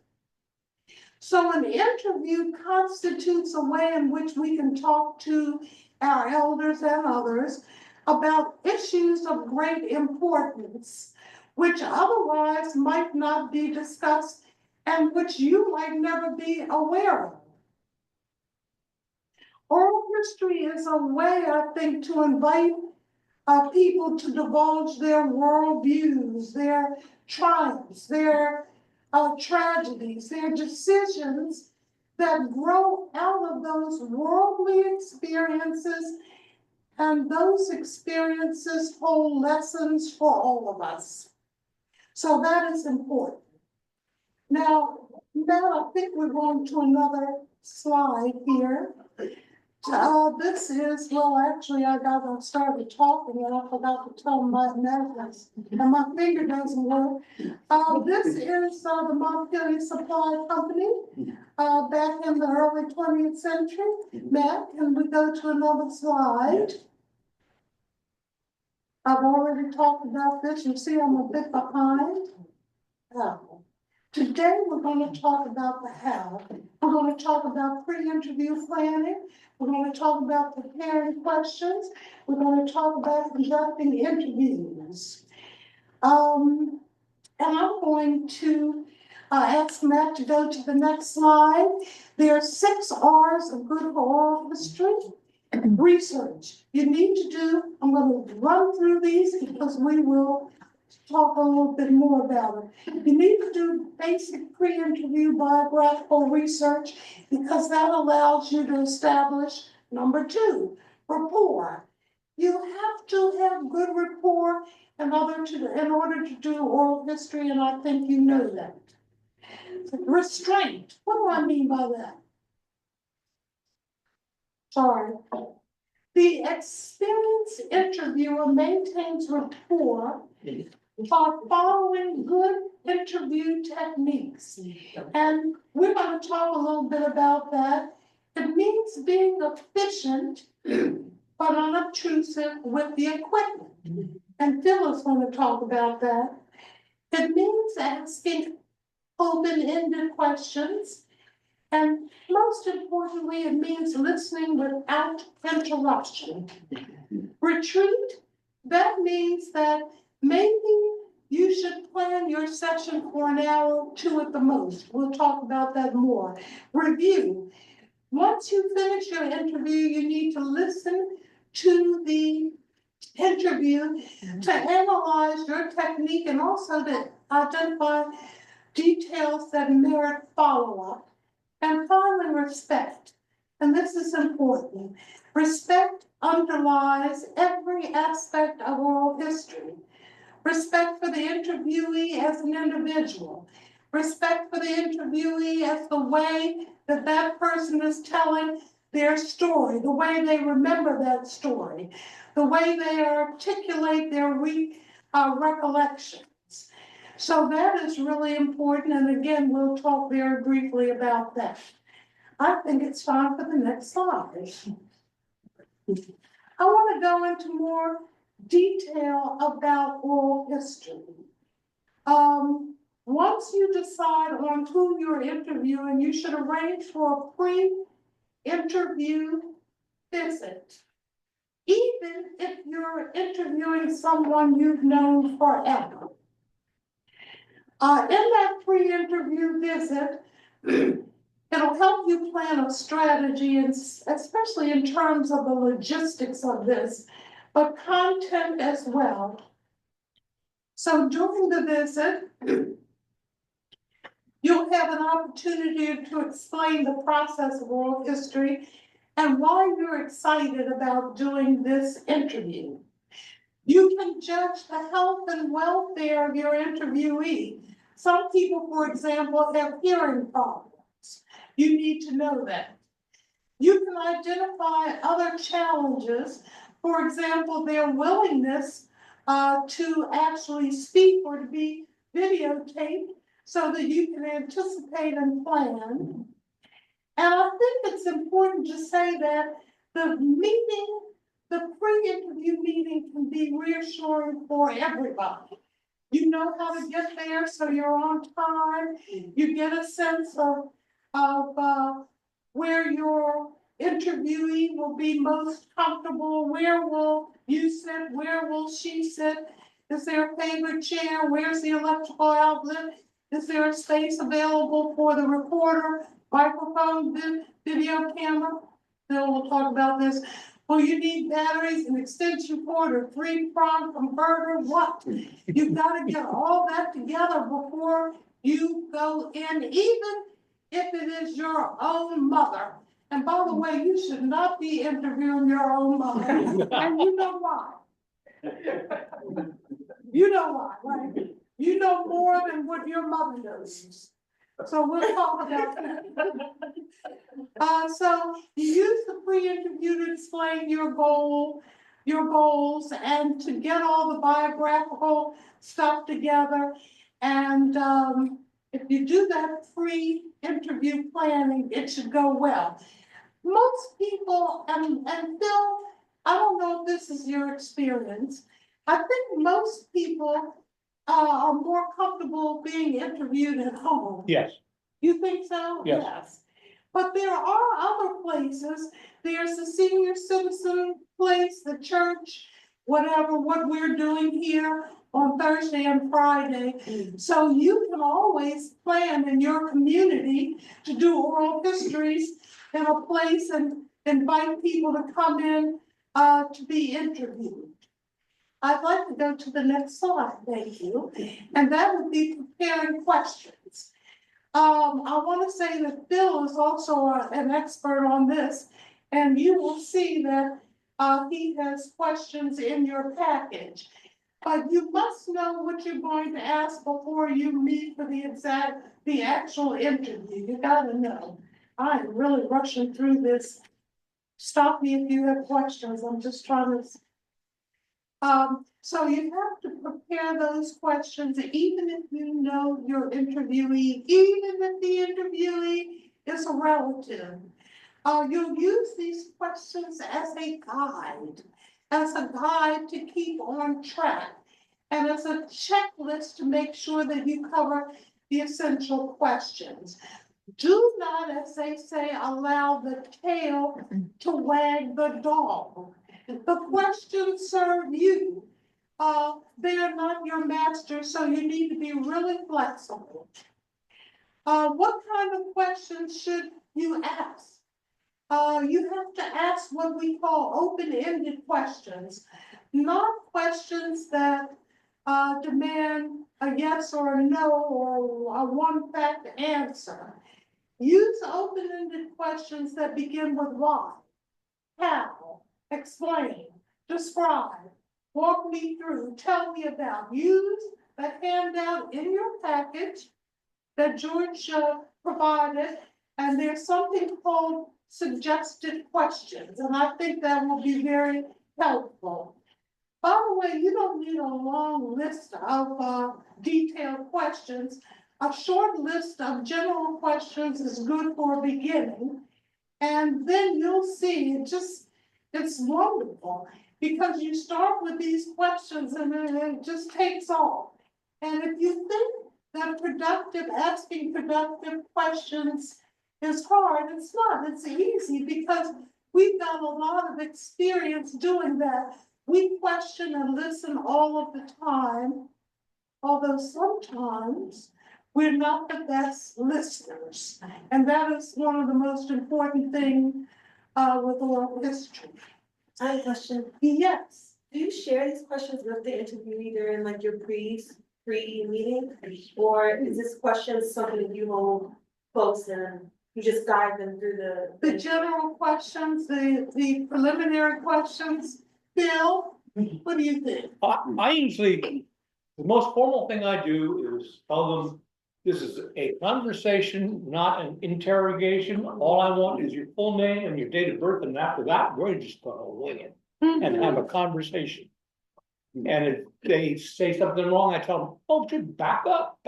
So an interview constitutes a way in which we can talk to our elders and others about issues of great importance, which otherwise might not be discussed and which you might never be aware of. Oral history is a way, I think, to invite people to divulge their worldviews, their triumphs, their tragedies, their decisions that grow out of those worldly experiences, and those experiences hold lessons for all of us. So that is important. Now I think we're going to another slide here. This is, well, actually, I started talking and I forgot to tell my necklace, and my finger doesn't work. This is the Montpelier Supply Company back in the early 20th century. Matt, can we go to another slide? I've already talked about this. You see, I'm a bit behind. Today, we're going to talk about the how. We're going to talk about pre-interview planning. We're going to talk about preparing questions. We're going to talk about conducting interviews. And I'm going to ask Matt to go to the next slide. There are 6 R's of good oral history. Research. You need to do, I'm going to run through these because we will talk a little bit more about it. You need to do basic pre-interview biographical research because that allows you to establish, number 2, rapport. You have to have good rapport in order to do oral history, and I think you know that. Restraint. What do I mean by that? Sorry. The experienced interviewer maintains rapport by following good interview techniques. And we're going to talk a little bit about that. It means being efficient but unobtrusive with the equipment. And Phil is going to talk about that. It means asking open-ended questions. And most importantly, it means listening without interruption. Retreat, that means that maybe you should plan your session for an hour or 2 at the most. We'll talk about that more. Review. Once you finish your interview, you need to listen to the interview to analyze your technique and also to identify details that merit follow-up. And finally, respect. And this is important. Respect underlies every aspect of oral history. Respect for the interviewee as an individual. Respect for the interviewee as the way that that person is telling their story, the way they remember that story, the way they articulate their recollections. So that is really important, and again, we'll talk very briefly about that. I think it's time for the next slide. I want to go into more detail about oral history. Once you decide on who you're interviewing, you should arrange for a pre-interview visit. Even if you're interviewing someone you've known forever. In that pre-interview visit, it'll help you plan a strategy, and especially in terms of the logistics of this, but content as well. So during the visit, you'll have an opportunity to explain the process of oral history and why you're excited about doing this interview. You can judge the health and welfare of your interviewee. Some people, for example, have hearing problems. You need to know that. You can identify other challenges, for example, their willingness to actually speak or to be videotaped so that you can anticipate and plan. And I think it's important to say that the pre-interview meeting can be reassuring for everybody. You know how to get there, so you're on time. You get a sense of where your interviewee will be most comfortable. Where will you sit? Where will she sit? Is there a favorite chair? Where's the electrical outlet? Is there a space available for the recorder, microphone, video camera? Then we'll talk about this. Will you need batteries, an extension cord, or 3-prong converter? What? You've got to get all that together before you go in, even if it is your own mother. And by the way, you should not be interviewing your own mother. And you know why. You know why, right? You know more than what your mother knows. So we'll talk about that. So you use the pre-interview to explain your goals, and to get all the biographical stuff together. And if you do that pre-interview planning, it should go well. Most people, and Bill, I don't know if this is your experience, I think most people are more comfortable being interviewed at home. Yes. You think so? Yes. But there are other places. There's the senior citizen place, the church, whatever, what we're doing here on Thursday and Friday. So you can always plan in your community to do oral histories in a place and invite people to come in to be interviewed. I'd like to go to the next slide, thank you. And that would be preparing questions. I want to say that Bill is also an expert on this, and you will see that he has questions in your package. But you must know what you're going to ask before you meet for the actual interview. You gotta know. I'm really rushing through this. Stop me if you have questions. I'm just trying to. So you have to prepare those questions, even if you know your interviewee, even if the interviewee is a relative. You'll use these questions as a guide to keep on track, and as a checklist to make sure that you cover the essential questions. Do not, as they say, allow the tail to wag the dog. The questions serve you. They are not your master, so you need to be really flexible. What kind of questions should you ask? You have to ask what we call open-ended questions, not questions that demand a yes or a no or a one-fact answer. Use open-ended questions that begin with why, how, explain, describe, walk me through, tell me about. Use the handout in your package that George provided, and there's something called suggested questions, and I think that will be very helpful. By the way, you don't need a long list of detailed questions. A short list of general questions is good for a beginning. And then you'll see, it's wonderful, because you start with these questions and then it just takes off. And if you think that asking productive questions is hard, it's not, it's easy, because we've got a lot of experience doing that. We question and listen all of the time, although sometimes we're not the best listeners. And that is one of the most important things with oral history. I have a question. Yes. Do you share these questions with the interviewee during like your pre-meeting? Or is this question something you hold close and you just guide them through The general questions, the preliminary questions? Bill, what do you think? I usually, the most formal thing I do is tell them, this is a conversation, not an interrogation. All I want is your full name and your date of birth, and after that, we're just gonna wing it and have a conversation. And if they say something wrong, I tell them, oh, just back up,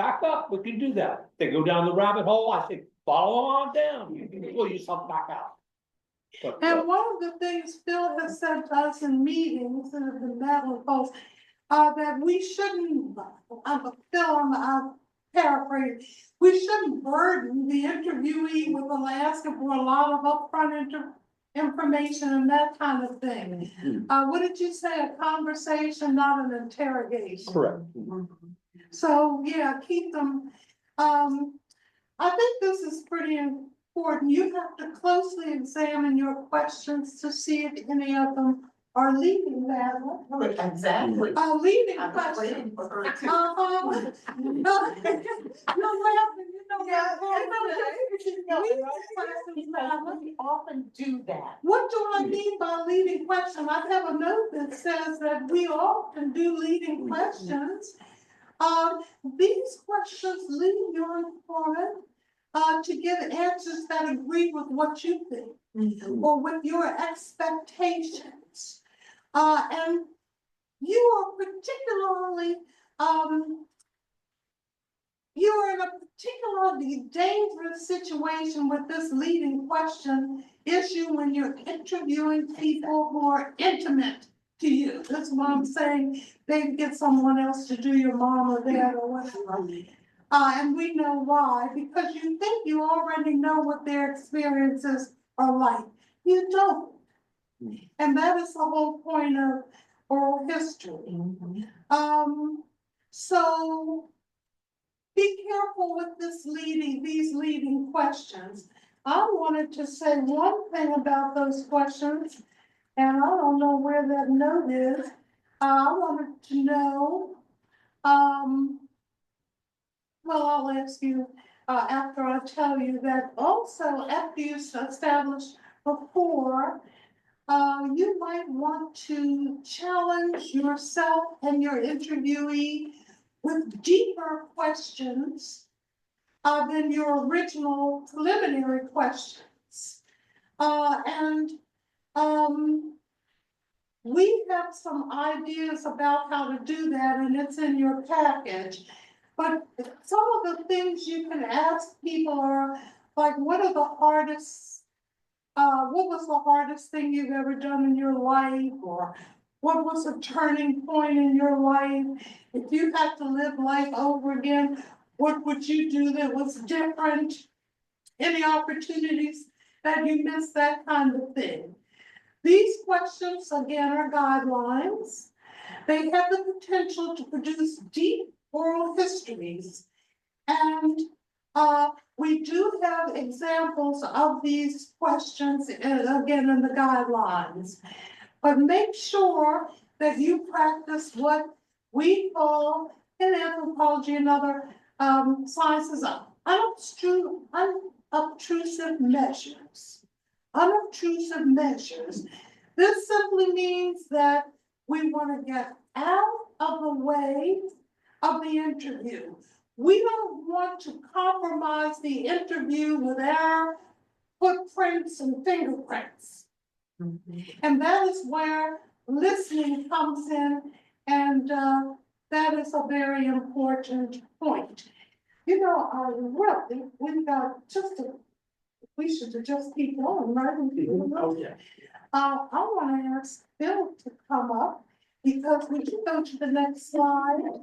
we can do that. They go down the rabbit hole, I say, follow on down, you can pull yourself back out. But, And one of the things Phil has said to us in meetings and the Madlynn calls, that we shouldn't, I'm paraphrasing, we shouldn't burden the interviewee with asking for a lot of upfront information and that kind of thing. What did you say? A conversation, not an interrogation. correct. So, yeah, keep them, I think this is pretty important. You have to closely examine your questions to see if any of them are leading that. Exactly. Leading I was questions. waiting for her to. No, you're laughing, you know. Yeah, Madlynn. we often do that. What do I mean by leading question? I have a note that says that we often do leading questions. These questions lead your informant to give answers that agree with what you think or with your expectations. And you are particularly, you are in a particularly dangerous situation with this leading question issue when you're interviewing people who are intimate to you. That's what I'm saying. Maybe get someone else to do your mom or dad or whatever. And we know why, because you think you already know what their experiences are like. You don't. And that is the whole point of oral history. So be careful with these leading questions. I wanted to say one thing about those questions, and I don't know where that note is. I wanted to know, well, I'll ask you after I tell you that also after you establish rapport, you might want to challenge yourself and your interviewee with deeper questions than your original preliminary questions. We have some ideas about how to do that, and it's in your package. But some of the things you can ask people are like, what was the hardest thing you've ever done in your life? Or what was a turning point in your life? If you had to live life over again, what would you do that was different? Any opportunities that you missed, that kind of thing. These questions, again, are guidelines. They have the potential to produce deep oral histories. And we do have examples of these questions, again, in the guidelines. But make sure that you practice what we call in anthropology and other sciences unobtrusive measures. Unobtrusive measures. This simply means that we want to get out of the way of the interview. We don't want to compromise the interview with our footprints and fingerprints. And that is where listening comes in, and that is a very important point. You know, we've got we should just keep going, right? Oh, yeah. I want to ask Bill to come up, because we can go to the next slide.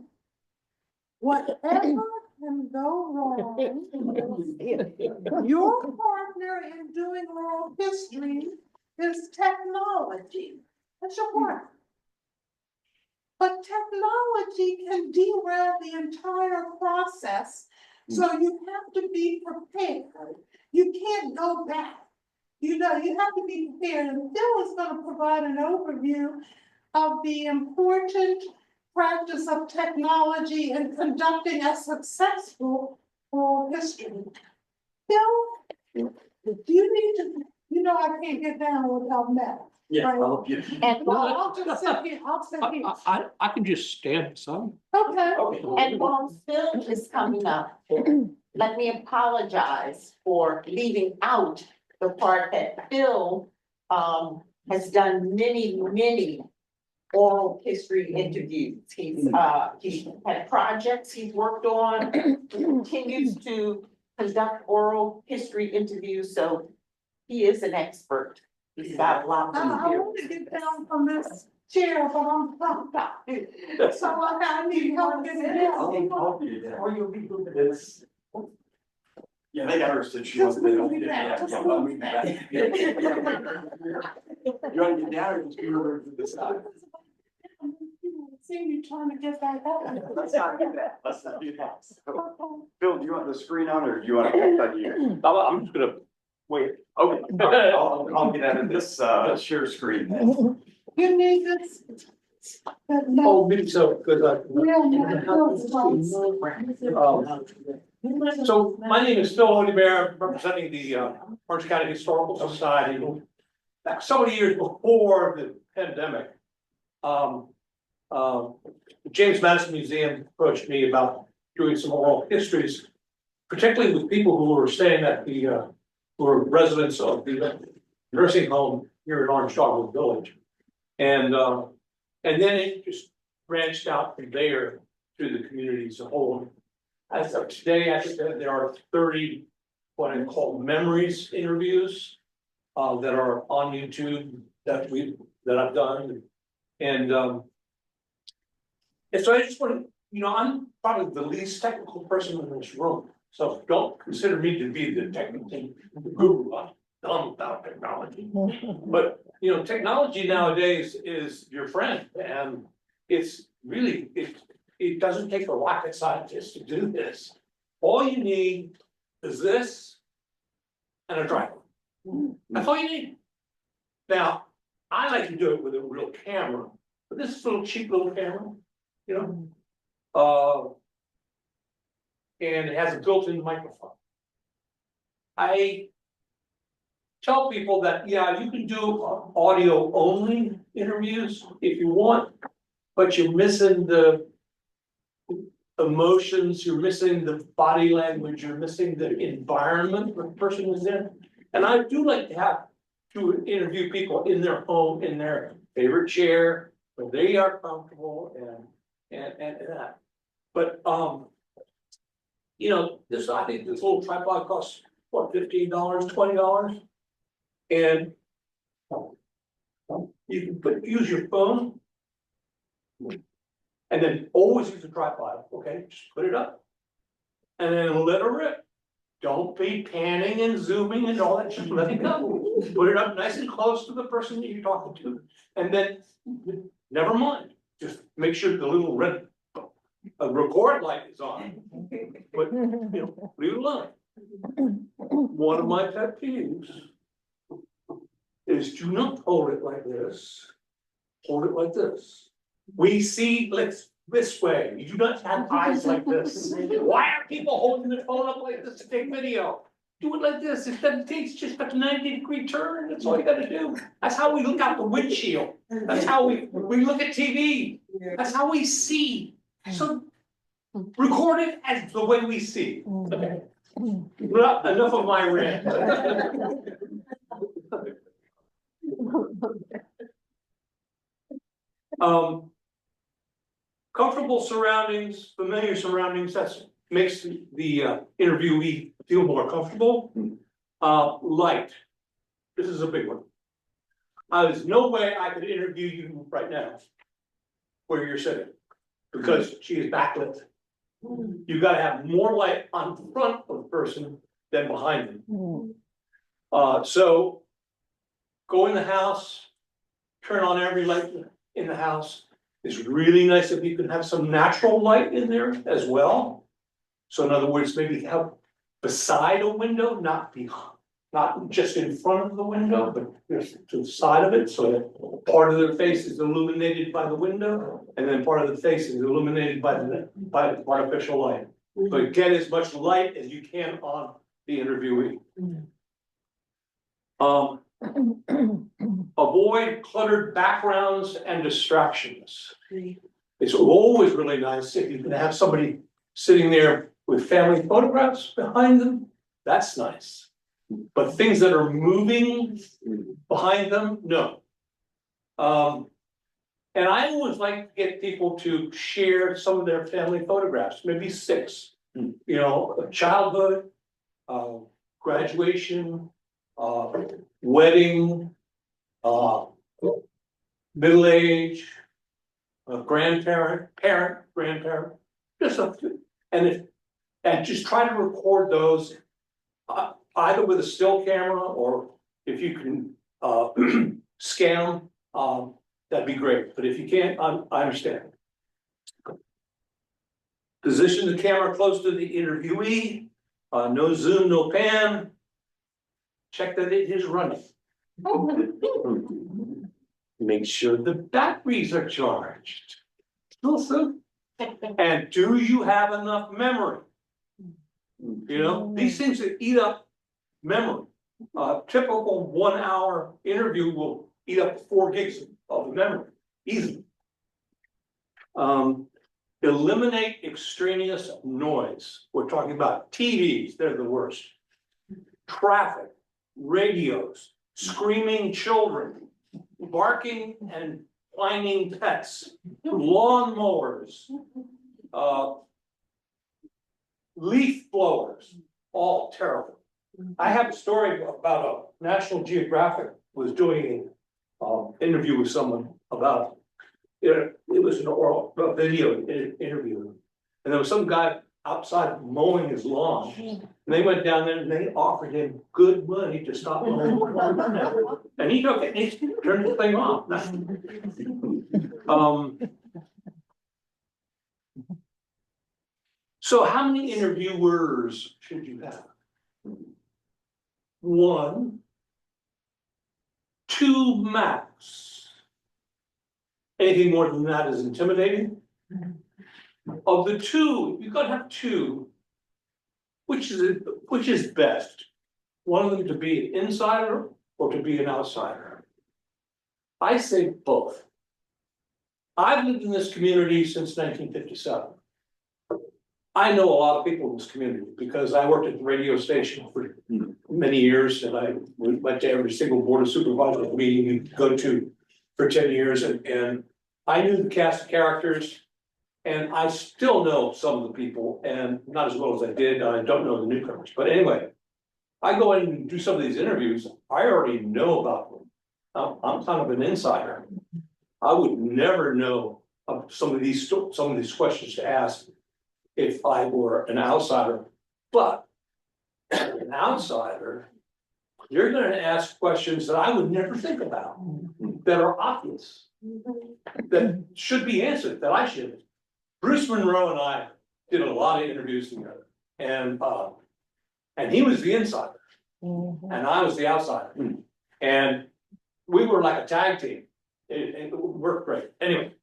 Whatever can go wrong, your partner in doing oral history is technology. That's your partner. But technology can derail the entire process, so you have to be prepared. You can't go back. You know, you have to be prepared. And Bill is going to provide an overview of the important practice of technology in conducting a successful oral history. Bill, do you need to, you know, I can't get down without Matt. Yeah, Right. I'll help you. And Well, I'll just sit here, I'll sit here. I can just stand some. Okay. And while Phil is coming up, let me apologize for leaving out the part that Phil has done many oral history interviews. He's had projects he's worked on, continues to conduct oral history interviews, so he is an expert. He's got a lot I to do. want to get down from this chair, but I'm pumped up. So I need help getting down. I'll be there. Or you'll be moving. It's. Yeah, they got her said she wants to. Just move me back, just move me back. You want to get down or just be over to the side? See you trying to get back up. Let's not do that. Let's not do that. So, Phil, do you want the screen on or do you want to cut you? I'm just gonna wait. Okay, all right, I'll get out of this share screen. You need this. Oh, maybe so, because So my name is Phil Oliver, representing the Orange County Historical Society. Back so many years before the pandemic, the James Madison Museum approached me about doing some oral histories, particularly with people who were staying at the who were residents of the nursing home here in Orange Dogwood Village, and then it just branched out from there to the community as a whole. As of today, I think that there are 30 what I call memories interviews that are on YouTube that I've done, and so I just want to, you know, I'm probably the least technical person in this room, so don't consider me to be the technical guru. I'm dumb about technology, but you know, technology nowadays is your friend, and it's really it doesn't take a rocket scientist to do this. All you need is this and a driver. That's all you need. Now, I like to do it with a real camera, but this is a little cheap little camera, you know. And it has a built-in microphone. I tell people that, yeah, you can do audio only interviews if you want, but you're missing the emotions, you're missing the body language, you're missing the environment the person is in. And I do like to interview people in their home, in their favorite chair, where they are comfortable and that. But you know, I think this little tripod costs what, $15, $20? And you can use your phone. And then always use a tripod, okay? Just put it up. And then let it rip. Don't be panning and zooming and all that, just let it go. Put it up nice and close to the person that you're talking to. And then, never mind, just make sure the little red record light is on. But, you know, leave it alone. One of my pet peeves is do not hold it like this. Hold it like this. We see this way. You do not have eyes like this. Why are people holding their phone up like this to take video? Do it like this. It takes just a 90-degree turn. That's all you gotta do. That's how we look out the windshield. That's how we look at TV. That's how we see. So record it as the way we see. Okay. Enough of my rant. Comfortable surroundings, familiar surroundings, that's makes the interviewee feel more comfortable. Light, this is a big one. There's no way I could interview you right now where you're sitting, because she is backlit. You gotta have more light on front of the person than behind them. So go in the house, turn on every light in the house. It's really nice if you can have some natural light in there as well. So in other words, maybe have beside a window, not behind, not just in front of the window, but just to the side of it, so that part of their face is illuminated by the window, and then part of the face is illuminated by the artificial light. But get as much light as you can on the interviewee. Avoid cluttered backgrounds and distractions. It's always really nice if you can have somebody sitting there with family photographs behind them, that's nice. But things that are moving behind them, no. And I always like to get people to share some of their family photographs, maybe 6. You know, childhood, graduation, wedding, middle age, grandparent, grandparent, just a few. And just try to record those either with a still camera, or if you can scan them, that'd be great. But if you can't, I understand. Position the camera close to the interviewee, no zoom, no pan. Check that it is running. Make sure the batteries are charged. Also, and do you have enough memory? You know, these things that eat up memory. Typical 1 hour interview will eat up 4 gigs of memory, easily. Eliminate extraneous noise. We're talking about TVs, they're the worst. Traffic, radios, screaming children, barking and whining pets, lawnmowers, leaf blowers, all terrible. I have a story about a National Geographic was doing an interview with someone about it was an oral video interview, and there was some guy outside mowing his lawn, and they went down there and they offered him good money to stop mowing. And he took it and he turned the thing off. So how many interviewers should you have? 1, 2 max. Anything more than that is intimidating. Of the 2, you're gonna have 2. Which is best? One of them to be an insider or to be an outsider? I say both. I've lived in this community since 1957. I know a lot of people in this community because I worked at the radio station for many years, and I went to every single board of supervisors meeting you could go to for 10 years, and I knew the cast of characters, and I still know some of the people, and not as well as I did. I don't know the newcomers, but anyway, I go in and do some of these interviews. I already know about them. I'm kind of an insider. I would never know some of these questions to ask if I were an outsider. But an outsider, you're going to ask questions that I would never think about, that are obvious, that should be answered, that I should. Bruce Monroe and I did a lot of interviews together, and he was the insider, and I was the outsider, and we were like a tag team. It worked great. Anyway,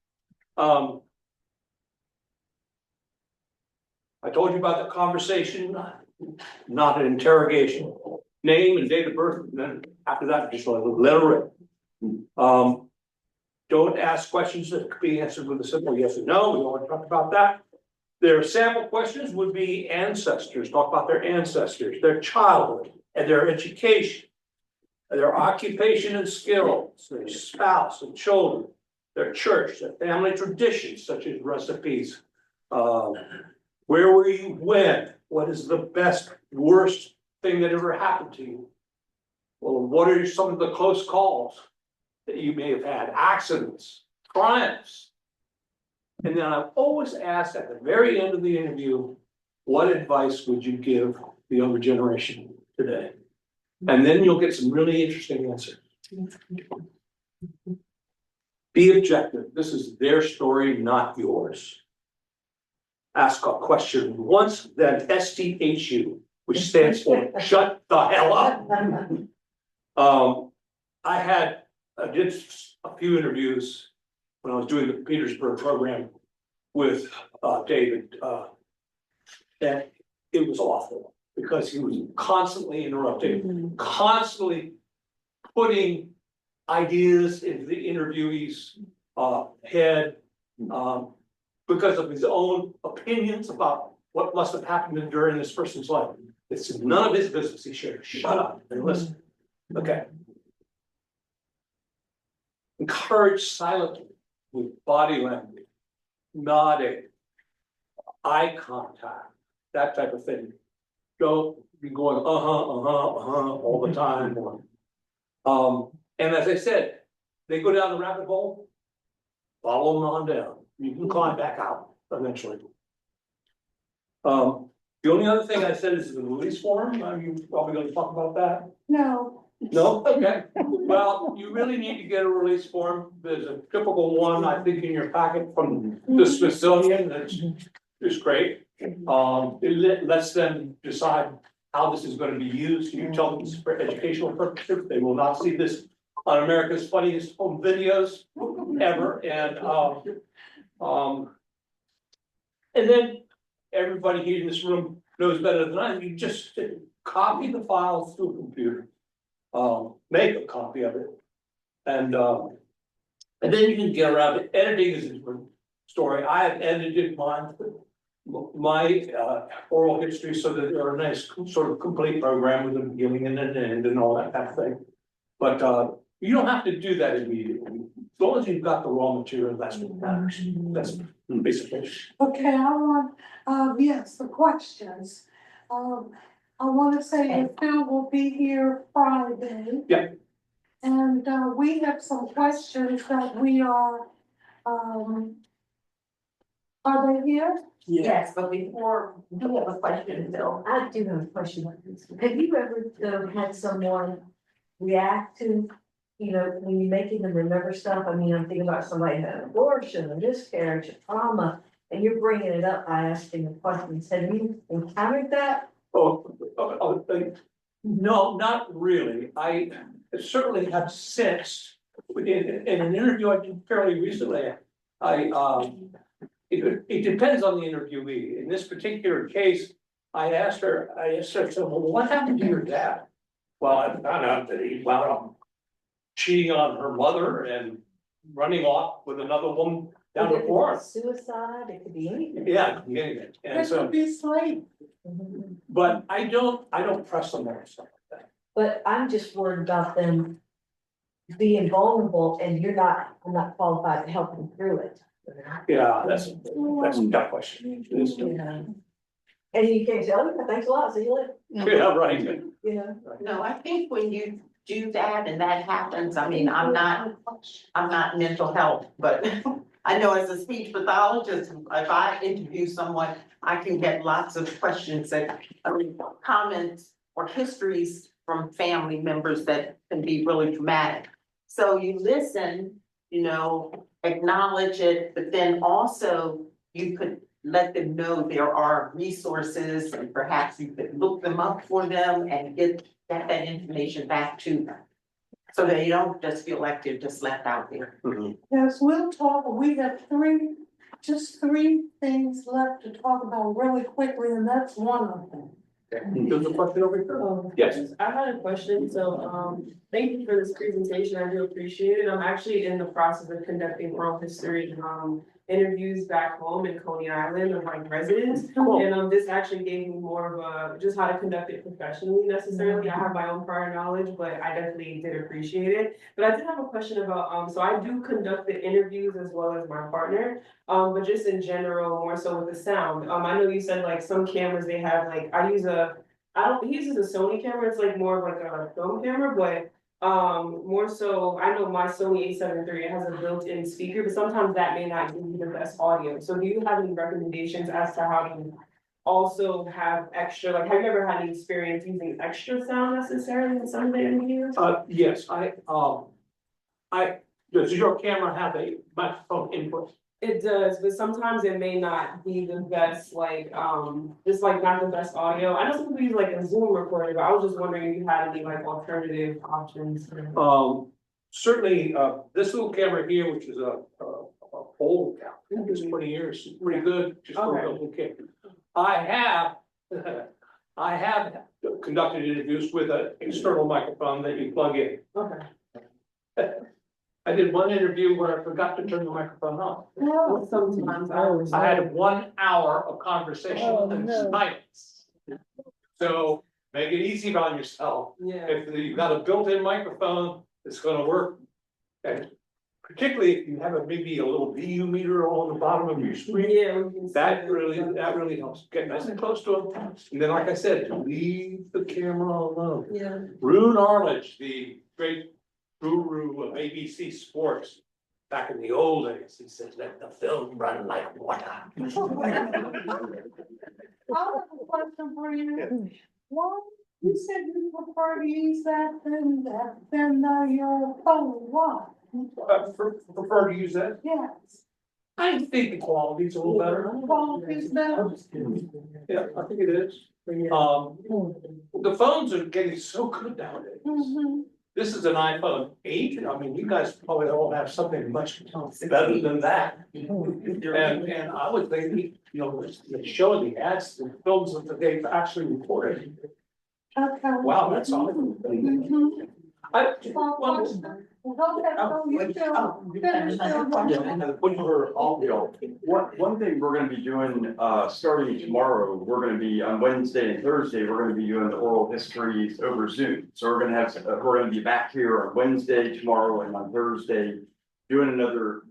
I told you about the conversation, not an interrogation. Name and date of birth, and then after that, just a letter written. Don't ask questions that could be answered with a simple yes or no. We don't want to talk about that. Their sample questions would be ancestors, talk about their ancestors, their childhood and their education, their occupation and skills, their spouse and children, their church, their family traditions such as recipes. Where were you when? What is the best, worst thing that ever happened to you? Well, what are some of the close calls that you may have had, accidents, triumphs? And then I've always asked at the very end of the interview, what advice would you give the younger generation today? And then you'll get some really interesting answers. Be objective. This is their story, not yours. Ask a question once, then STHU, which stands for shut the hell up. I did a few interviews when I was doing the Petersburg program with David, and it was awful because he was constantly interrupting, constantly putting ideas into the interviewee's head because of his own opinions about what must have happened during this person's life. It's none of his business. He should shut up and listen. Okay. Encourage silently with body language, nodding, eye contact, that type of thing. Don't be going all the time. And as I said, they go down the rabbit hole, follow them on down. You can climb back out eventually. The only other thing I said is the release form. Are you probably going to talk about that? No. No? Okay. Well, you really need to get a release form. There's a typical one, I think, in your packet from the Smithsonian. That's just great. It lets them decide how this is going to be used. You tell them it's for educational purposes. They will not see this on America's Funniest Home Videos ever. And then everybody here in this room knows better than I. You just copy the files to a computer. Make a copy of it. And then you can get around it. Editing is a different story. I have edited my oral history so that they're a nice sort of complete program with a beginning and an end and all that kind of thing. But you don't have to do that immediately. As long as you've got the raw material, that's what matters. That's basically. Okay, I want, yes, the questions. I want to say that Phil will be here Friday. Yeah. And we have some questions that we are they here? Yes, but before, do you have a question, Bill? I do have a question. Have you ever had someone react to, when you're making them remember stuff? I mean, I'm thinking about somebody had an abortion, a miscarriage, a trauma, and you're bringing it up by asking the questions. Have you encountered that? No, not really. I certainly have sensed in an interview I did fairly recently. It depends on the interviewee. In this particular case, I asked her, so, well, what happened to your dad? Well, I found out that he wound up cheating on her mother and running off with another woman down the floor. Suicide, it could be anything. Yeah, it could be anything. And It so, could be slave. but I don't press them on stuff like that. But I'm just worried about them being vulnerable and I'm not qualified to help them through it. Yeah, that's a tough question. It is tough. And you can't say, oh, thanks a lot, see you later. Yeah, right. No, I think when you do that and that happens, I mean, I'm not mental health, but I know as a speech pathologist, if I interview someone, I can get lots of questions comments or histories from family members that can be really dramatic. So you listen, acknowledge it, but then also you could let them know there are resources and perhaps you could look them up for them and get that information back to them. So that you don't just feel like they're just left out there. Yes, we'll talk. We have just three things left to talk about really quickly, and that's one of them. There's a question over here. Yes. I had a question, so thank you for this presentation, I do appreciate it. I'm actually in the process of conducting oral history interviews back home in Coney Island of like residents. Cool. And this actually gave me more of a, just how to conduct it professionally necessarily. I have my own prior knowledge, but I definitely did appreciate it. But I did have a question about, so I do conduct the interviews as well as my partner. But just in general, more so with the sound. I know you said like some cameras they have like, he uses a Sony camera, it's like more of like a film camera, but more so, I know my Sony A7 III, it has a built-in speaker, but sometimes that may not give you the best audio. So do you have any recommendations as to how to also have extra, like, have you ever had any experience using extra sound necessarily in some of the interviews? Yes, does your camera have a microphone input? It does, but sometimes it may not be the best, like, just like not the best audio. I know some people use like a Zoom recorder, but I was just wondering if you had any like alternative options. Certainly, this little camera here, which is a old camera, it's 20 years, pretty good, just for a little camera. I have conducted interviews with an external microphone that you plug in. Okay. I did one interview where I forgot to turn the microphone on. Well, sometimes I had 1 hour of conversation and silence. So make it easy on yourself. Yeah. If you've got a built-in microphone, it's gonna work. And particularly if you have maybe a little VU meter on the bottom of your screen. Yeah. We can see That really helps. Get nice and close to them. And then, like I said, leave the camera alone. Yeah. Rune Arledge, the great guru of ABC Sports, back in the old days, he said, let the film run like water. I have a question for you. One, you said you prefer to use that than your phone, why? Prefer to use that? Yes. I think the quality's a little better. Quality's better. Yeah, I think it is. The phones are getting so good nowadays. This is an iPhone 8. I mean, you guys probably all have something much better than that. And I would think, you know, showing the ads, the films that they've actually recorded. Okay. Wow, that's awesome. One thing we're gonna be doing, starting tomorrow, we're gonna be on Wednesday and Thursday, we're gonna be doing the oral histories over Zoom. So we're gonna be back here on Wednesday, tomorrow, and on Thursday, doing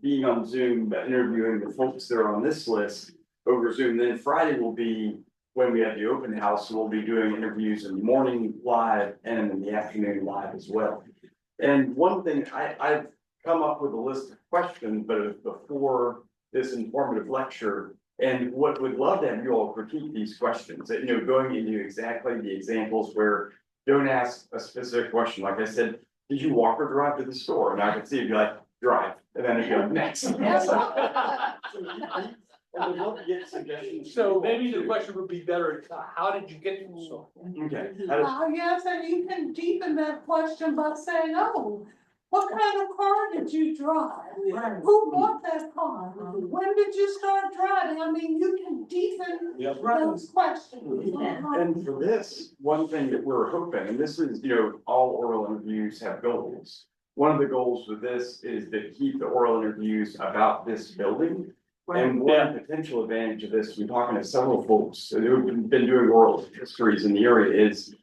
being on Zoom, but interviewing the folks that are on this list over Zoom. Then Friday will be when we have the open house, and we'll be doing interviews in the morning live and in the afternoon live as well. And one thing, I've come up with a list of questions, but it was before this informative lecture. And what we'd love to have you all critique these questions, that, you know, going into exactly the examples where don't ask a specific question. Like I said, did you walk or drive to the store? And I could see if you like, drive, and then you go next. And we'd love to get suggestions. So maybe the question would be better, how did you get to the store? Okay. Yes, and you can deepen that question by saying, oh, what kind of car did you drive? Who bought that car? When did you start driving? I mean, you can deepen those questions. And for this, one thing that we're hoping, and this is, you know, all oral interviews have goals. One of the goals with this is to keep the oral interviews about this building. And one potential advantage of this, we're talking to several folks who've been doing oral histories in the area, is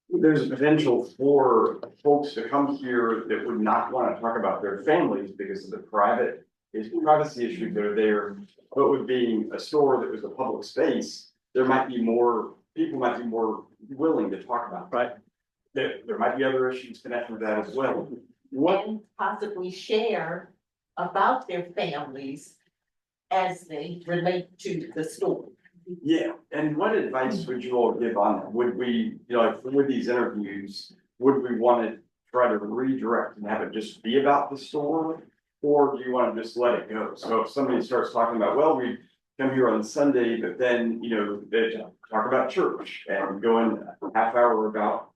there's a potential for folks to come here that would not want to talk about their families because of the privacy issues that are there. But with being a store that was a public space, there might be more, people might be more willing to talk about, right? There might be other issues connected with that as well. And possibly share about their families as they relate to the store. Yeah, and what advice would you all give on that? Would we, you know, like with these interviews, would we want to try to redirect and have it just be about the store? Or do you want to just let it go? So if somebody starts talking about, well, we come here on Sunday, but then, you know, they talk about church and go in a half hour about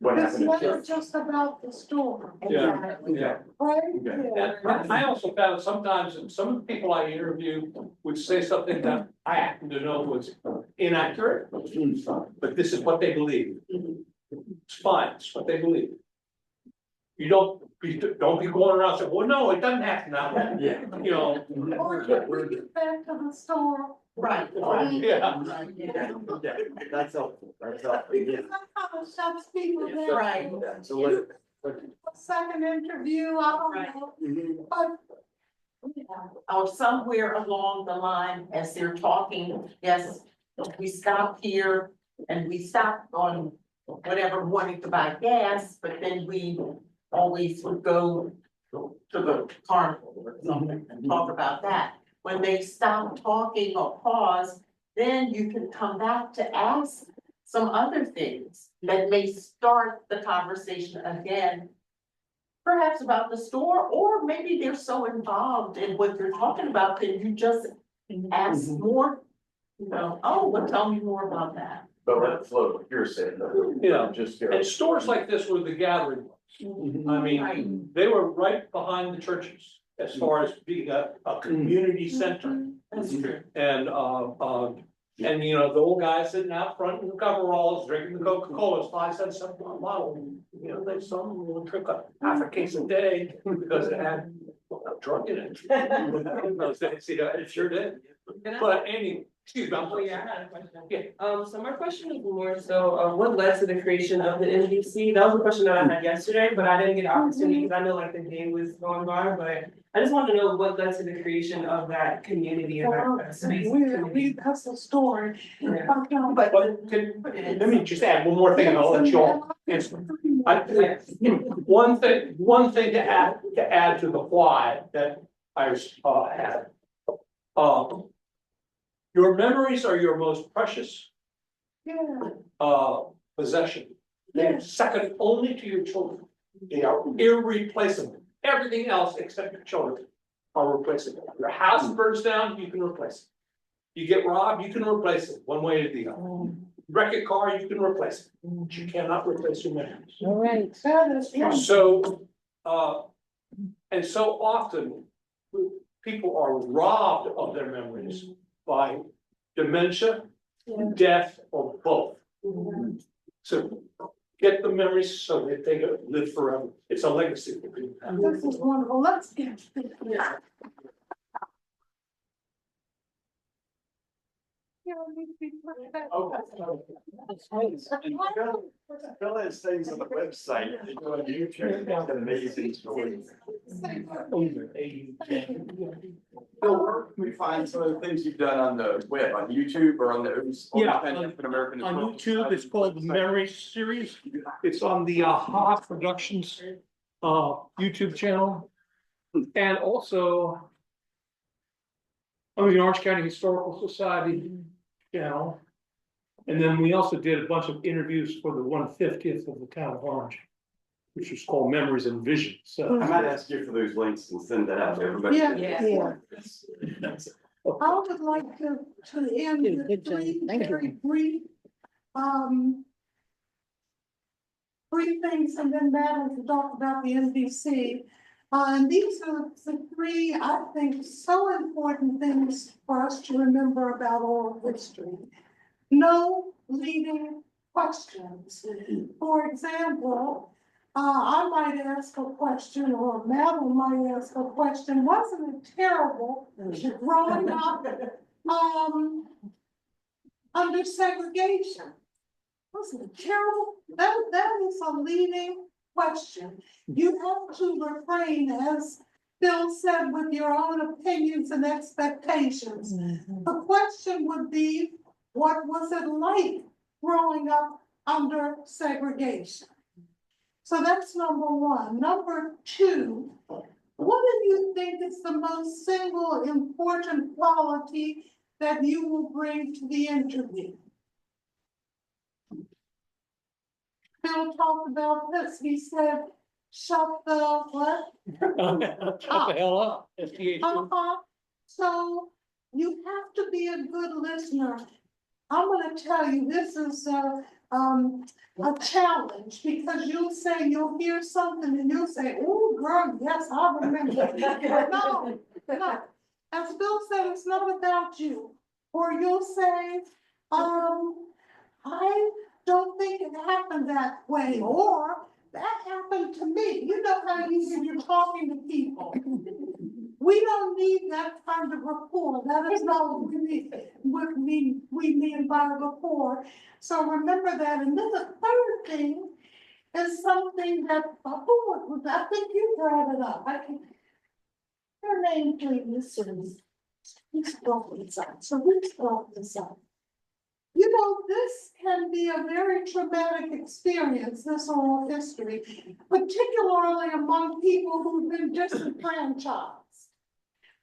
what It's happened at not church. just about the store. Yeah. Right? Okay. And I also found sometimes some of the people I interview would say something that I happen to know was inaccurate, but this is what they believe. It's fine, it's what they believe. You don't Don't be going around saying, well, no, it doesn't happen that way, Yeah. you know. Or can we get back to the store? Right. Yeah. Yeah, that's helpful, that's helpful. Yeah. Because that kind of shuts people down. Right. So let- A second interview, I don't know, Mhm. but. Or somewhere along the line, as they're talking, yes, we stopped here and we stopped on whatever, wanting to buy gas, but then we always would go to the carnival or something and talk about that. When they stop talking or pause, then you can come back to ask some other things that may start the conversation again. Perhaps about the store, or maybe they're so involved in what they're talking about, that you just ask more. You know, oh, well, tell me more about that. But let it flow, like you're saying, though. Yeah. Just. And stores like this were the gathering ones. I mean, they were right behind the churches as far as being a community center. That's true. And you know, the old guy sitting out front in the coveralls, drinking the Coca-Colas, 5 cents a bottle. You know, they some will drink a half a case a day because it had drug in it. In those days, you know, it sure did. But anyway, excuse me. Oh, yeah, I had a question. Yeah. So my question is more so, what led to the creation of the NBC? That was a question that I had yesterday, but I didn't get an opportunity because I know like the day was going by, but I just want to know what led to the creation of that community and that space. That's a story. Yeah. But let me just add one more thing and I'll let you all answer. One thing to add to the why that I had. Your memories are your most precious possession. They're second only to your children. They are irreplaceable. Everything else except your children are replaceable. Your house burns down, you can replace it. You get robbed, you can replace it one way or the other. Wreck a car, you can replace it, but you cannot replace your memories. All right. That is one. So, and so often, people are robbed of their memories by dementia, death, or both. So get the memories so that they can live forever. It's a legacy. This is wonderful. Let's get. Fill those things on the website, they go on YouTube, it's an amazing story. Bill, where can we find some of the things you've done on the web, on YouTube or on the? Yeah, African American. On YouTube, it's called the Memories Series. It's on the Ha Productions YouTube channel. And also on the Orange County Historical Society channel. And then we also did a bunch of interviews for the 150th of the town of Orange, which was called Memories and Visions. So I might ask you for those links and send that out to everybody. Yeah. That's- I would like to end with three very brief, three things, and then Madlynn will talk about the NBC. And these are the three, I think, so important things for us to remember about oral history. No leading questions. For example, I might ask a question, or Madlynn might ask a question. Wasn't it terrible growing up under segregation? Wasn't it terrible? That is a leading question. You have to refrain, as Bill said, with your own opinions and expectations. The question would be, what was it like growing up under segregation? So that's number one. Number two, what do you think is the most single important quality that you will bring to the interview? Bill talked about this. He said, shut the what? shut the hell up. So you have to be a good listener. I'm gonna tell you, this is a challenge, because you'll hear something and you'll say, oh, girl, yes, I remember. No. As Bill said, it's not about you. Or you'll say, I don't think it happened that way. Or that happened to me. You know how when you're talking to people. We don't need that kind of rapport. That is not what we need, we mean by rapport. So remember that. And then the third thing is something that, I think you brought it up. Her name, please, who's brought this up? So who's brought this up? You know, this can be a very traumatic experience, this oral history, particularly among people who've been disenfranchised.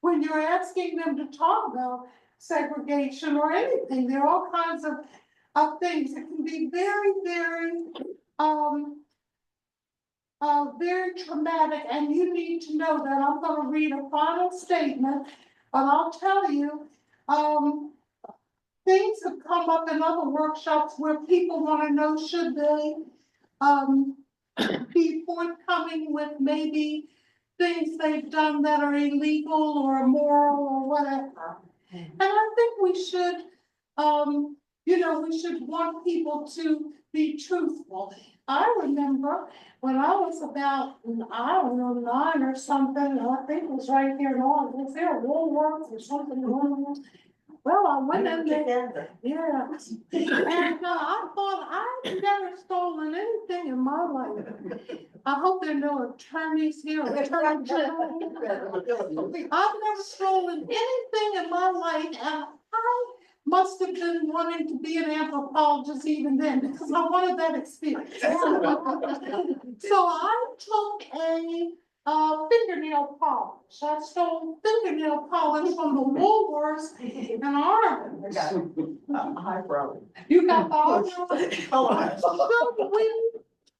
When you're asking them to talk about segregation or anything, there are all kinds of things that can be very, very traumatic, and you need to know that. I'm going to read a final statement, but I'll tell you, things have come up in other workshops where people want to know, should they be forthcoming with maybe things they've done that are illegal or immoral or whatever. And I think we should, we should want people to be truthful. I remember when I was about, I don't know, 9 or something, I think it was right here in August, was there a Woolworths or something going on? Well, I went in there, yeah, and I thought I'd never stolen anything in my life. I hope there are no attorneys here. I've never stolen anything in my life, and I must have been wanting to be an anthropologist even then, because I wanted that experience. So I took a fingernail polish. I stole fingernail polish from the Woolworths in Arlington. Highbrow. You got the So we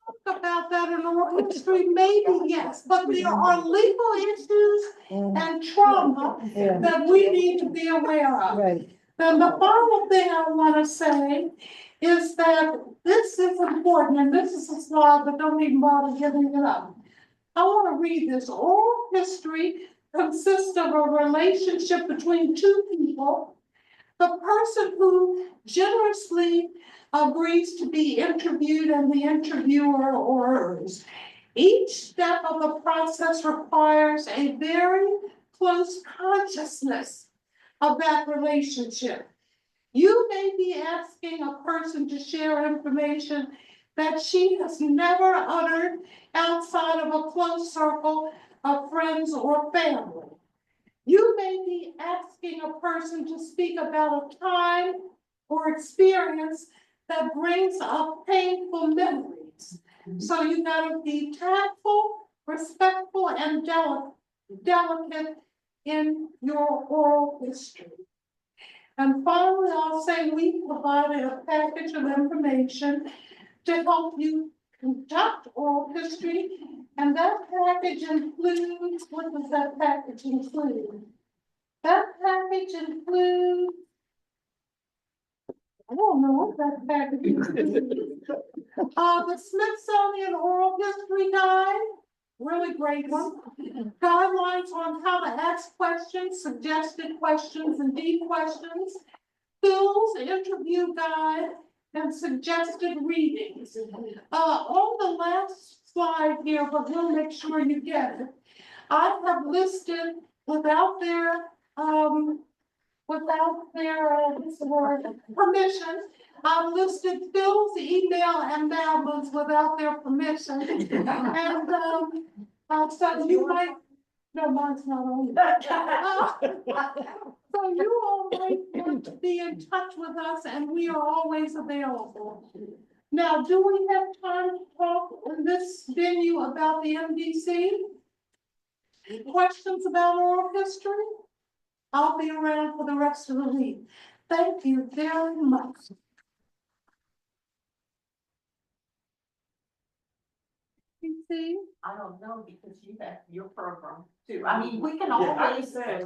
talk about that in oral history, maybe yes, but there are legal issues and trauma that we need to be aware of. Right. Then the final thing I want to say is that this is important, and this is a slide, but don't even bother giving it up. I want to read this. Oral history consists of a relationship between two people. The person who generously agrees to be interviewed and the interviewer or each step of the process requires a very close consciousness of that relationship. You may be asking a person to share information that she has never uttered outside of a close circle of friends or family. You may be asking a person to speak about a time or experience that brings up painful memories. So you gotta be tactful, respectful, and delicate in your oral history. And finally, I'll say we provided a package of information to help you conduct oral history, and that package includes, what does that package include? That package includes, I don't know what that package includes. The Smithsonian Oral History Guide, really great one. Guidelines on how to ask questions, suggested questions, and deep questions. Phil's interview guide and suggested readings. On the last slide here, but we'll make sure you get it. I have listed without their permission. I've listed Phil's email and Madlynn's without their permission. And so you might, no, mine's not on. So you all might want to be in touch with us, and we are always available. Now, do we have time to talk in this venue about the MDC? Questions about oral history? I'll be around for the rest of the week. Thank you very much. See? I don't know, because you have your program too. I mean, we can always say.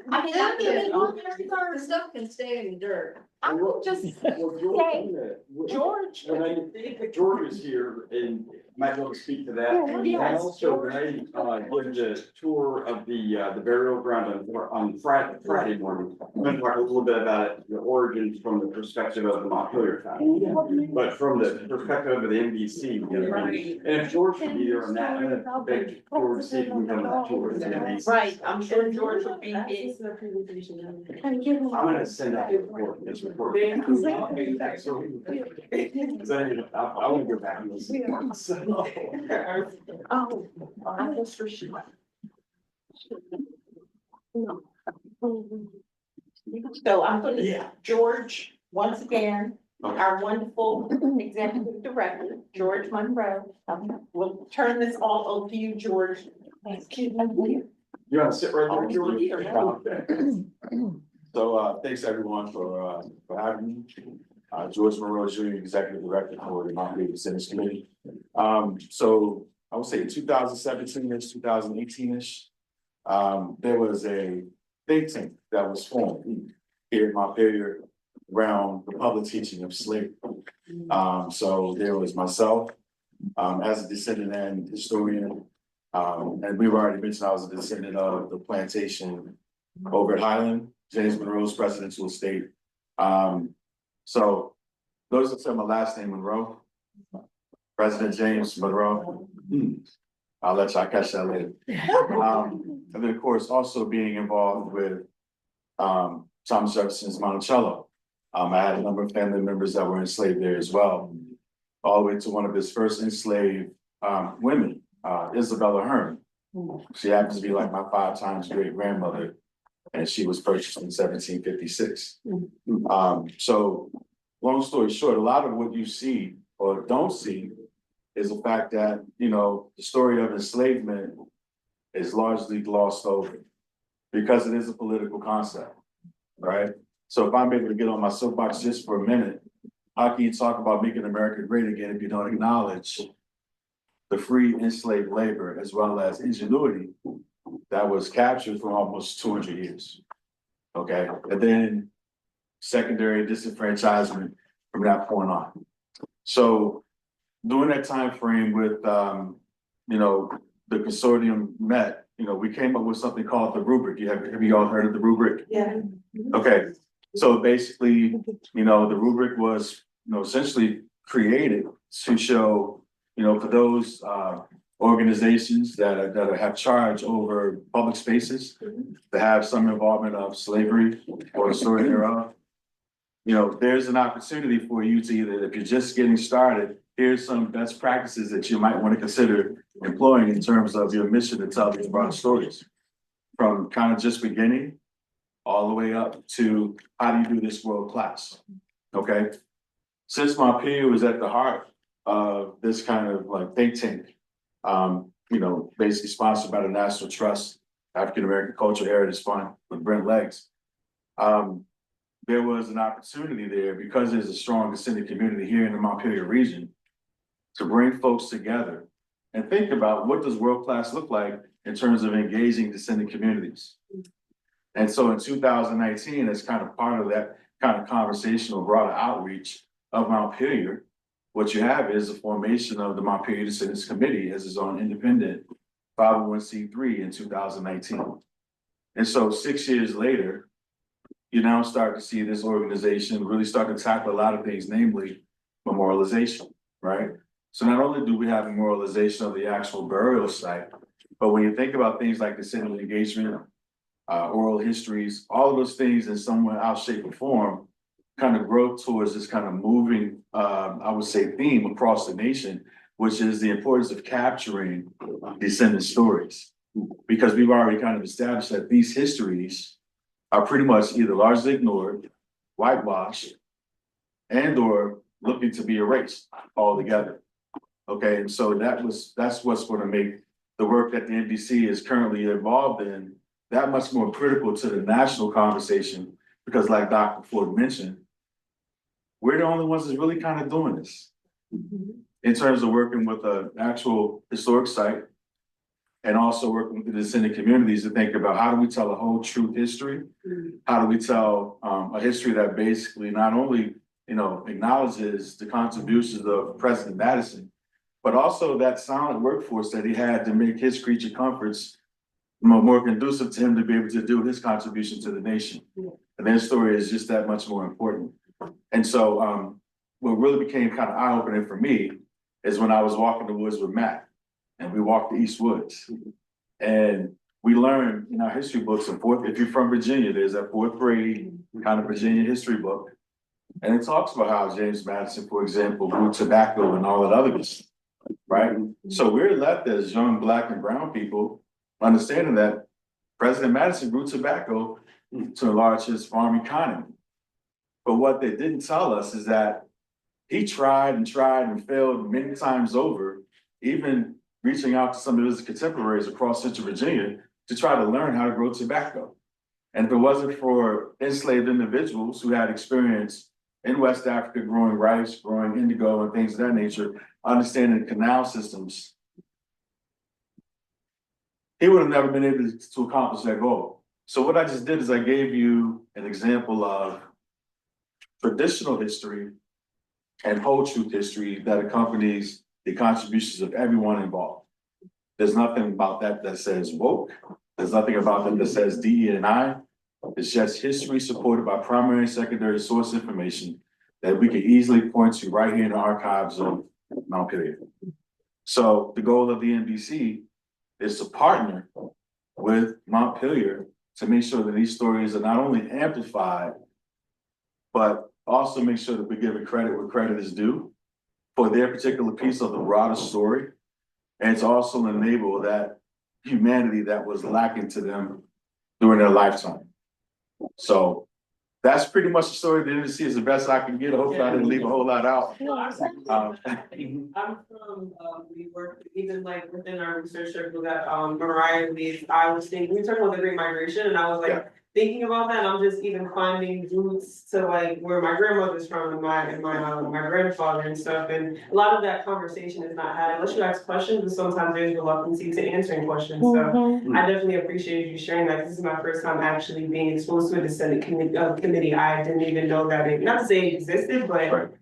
The stuff can stay in the dirt. I would just say, George. When I think that George is here, and might be able to speak to that. And also, when I, give the tour of the burial ground on Friday morning, I'm gonna talk a little bit about it, the origins from the perspective of the Montpelier family. But from the perspective of the NBC. And if George could be there on that, I'm gonna beg George to see if we can come on that tour. It's gonna be- Right, I'm sure George will be in. I'm gonna send out the report, this report. So, I wanna go back and listen. So- Oh, I was for sure. So I'm gonna, Yeah. George, once again, our wonderful executive director, George Monroe. We'll turn this all over to you, George. You wanna sit right there, George? Okay. So, thanks everyone for having me. George Monroe, Jr., Executive Director for the Montpelier Descendants Committee. So I would say 2017-ish, 2018-ish, there was a think tank that was formed here in Montpelier around the public teaching of slavery. So there was myself, as a descendant and historian, and we've already mentioned I was a descendant of the plantation over at Highland, James Monroe's presidential estate. So those are some of my last name, Monroe. President James Monroe. I'll let y'all catch that later. And then of course, also being involved with Thomas Jefferson's Monticello. I had a number of family members that were enslaved there as well, all the way to one of his first enslaved women, Isabella Hearn. She happens to be like my 5 times great grandmother, and she was purchased in 1756. So long story short, a lot of what you see or don't see is the fact that, you know, the story of enslavement is largely glossed over because it is a political concept, right? So if I'm able to get on my soapbox just for a minute, how can you talk about making America great again if you don't acknowledge the free enslaved labor as well as ingenuity that was captured for almost 200 years? Okay, and then secondary disenfranchisement from that point on. So during that time frame with, you know, the consortium met, you know, we came up with something called the rubric. Have you all heard of the rubric? Yeah. Okay, so basically, you know, the rubric was, you know, essentially created to show, you know, for those organizations that have charge over public spaces, to have some involvement of slavery or the story thereof. You know, there's an opportunity for you to either, if you're just getting started, here's some best practices that you might want to consider employing in terms of your mission to tell these broad stories. From kind of just beginning all the way up to how do you do this world class, okay? Since Montpelier was at the heart of this kind of like think tank, you know, basically sponsored by the National Trust, African American Cultural Heritage Fund with Brent Leggs, there was an opportunity there because there's a strong descendant community here in the Montpelier region to bring folks together and think about what does world class look like in terms of engaging descendant communities. And so in 2019, as kind of part of that kind of conversational broader outreach of Montpelier, what you have is the formation of the Montpelier Descendants Committee as its own independent 501c3 in 2019. And so 6 years later, you now start to see this organization really start to tackle a lot of things, namely memorialization, right? So not only do we have memorialization of the actual burial site, but when you think about things like descendant engagement, oral histories, all of those things in some way, out, shape, or form kind of grow towards this kind of moving, I would say, theme across the nation, which is the importance of capturing descendant stories. Because we've already kind of established that these histories are pretty much either largely ignored, whitewashed, and or looking to be erased altogether. Okay, and so that's what's going to make the work that the NBC is currently involved in that much more critical to the national conversation, because like Dr. Ford mentioned, we're the only ones that's really kind of doing this in terms of working with an actual historic site and also working with the descendant communities to think about how do we tell a whole true history? How do we tell a history that basically not only, you know, acknowledges the contributions of President Madison, but also that silent workforce that he had to make his creature comforts more conducive to him to be able to do his contribution to the nation. And their story is just that much more important. And so, what really became kind of eye-opening for me is when I was walking the woods with Matt, and we walked the East Woods. And we learned in our history books, if you're from Virginia, there's that fourth grade kind of Virginia history book. And it talks about how James Madison, for example, grew tobacco and all that other stuff, right? So we're left as young Black and brown people understanding that President Madison grew tobacco to enlarge his farm economy. But what they didn't tell us is that he tried and failed many times over, even reaching out to some of his contemporaries across Central Virginia to try to learn how to grow tobacco. And if it wasn't for enslaved individuals who had experience in West Africa growing rice, growing indigo and things of that nature, understanding canal systems, he would have never been able to accomplish that goal. So what I just did is I gave you an example of traditional history and whole truth history that accompanies the contributions of everyone involved. There's nothing about that says woke. There's nothing about that says DE&I. It's just history supported by primary and secondary source information that we can easily point to right here in the archives of Montpelier. So the goal of the NBC is to partner with Montpelier to make sure that these stories are not only amplified, but also make sure that we're giving credit where credit is due for their particular piece of the broader story. And to also enable that humanity that was lacking to them during their lifetime. So that's pretty much the story of the NBC is the best I can get. I hope I didn't leave a whole lot out. I'm from New York, even like within our research circle that Mariah leads, I was thinking, we talked about the Great Migration, and I was like thinking about that, and I'm just even finding roots to like where my grandmother's from and my grandfather and stuff. And a lot of that conversation is not had unless you ask questions, but sometimes there's reluctancy to answering questions. So I definitely appreciate you sharing that. This is my first time actually being exposed to a descendant committee. I didn't even know that it, not to say it existed, but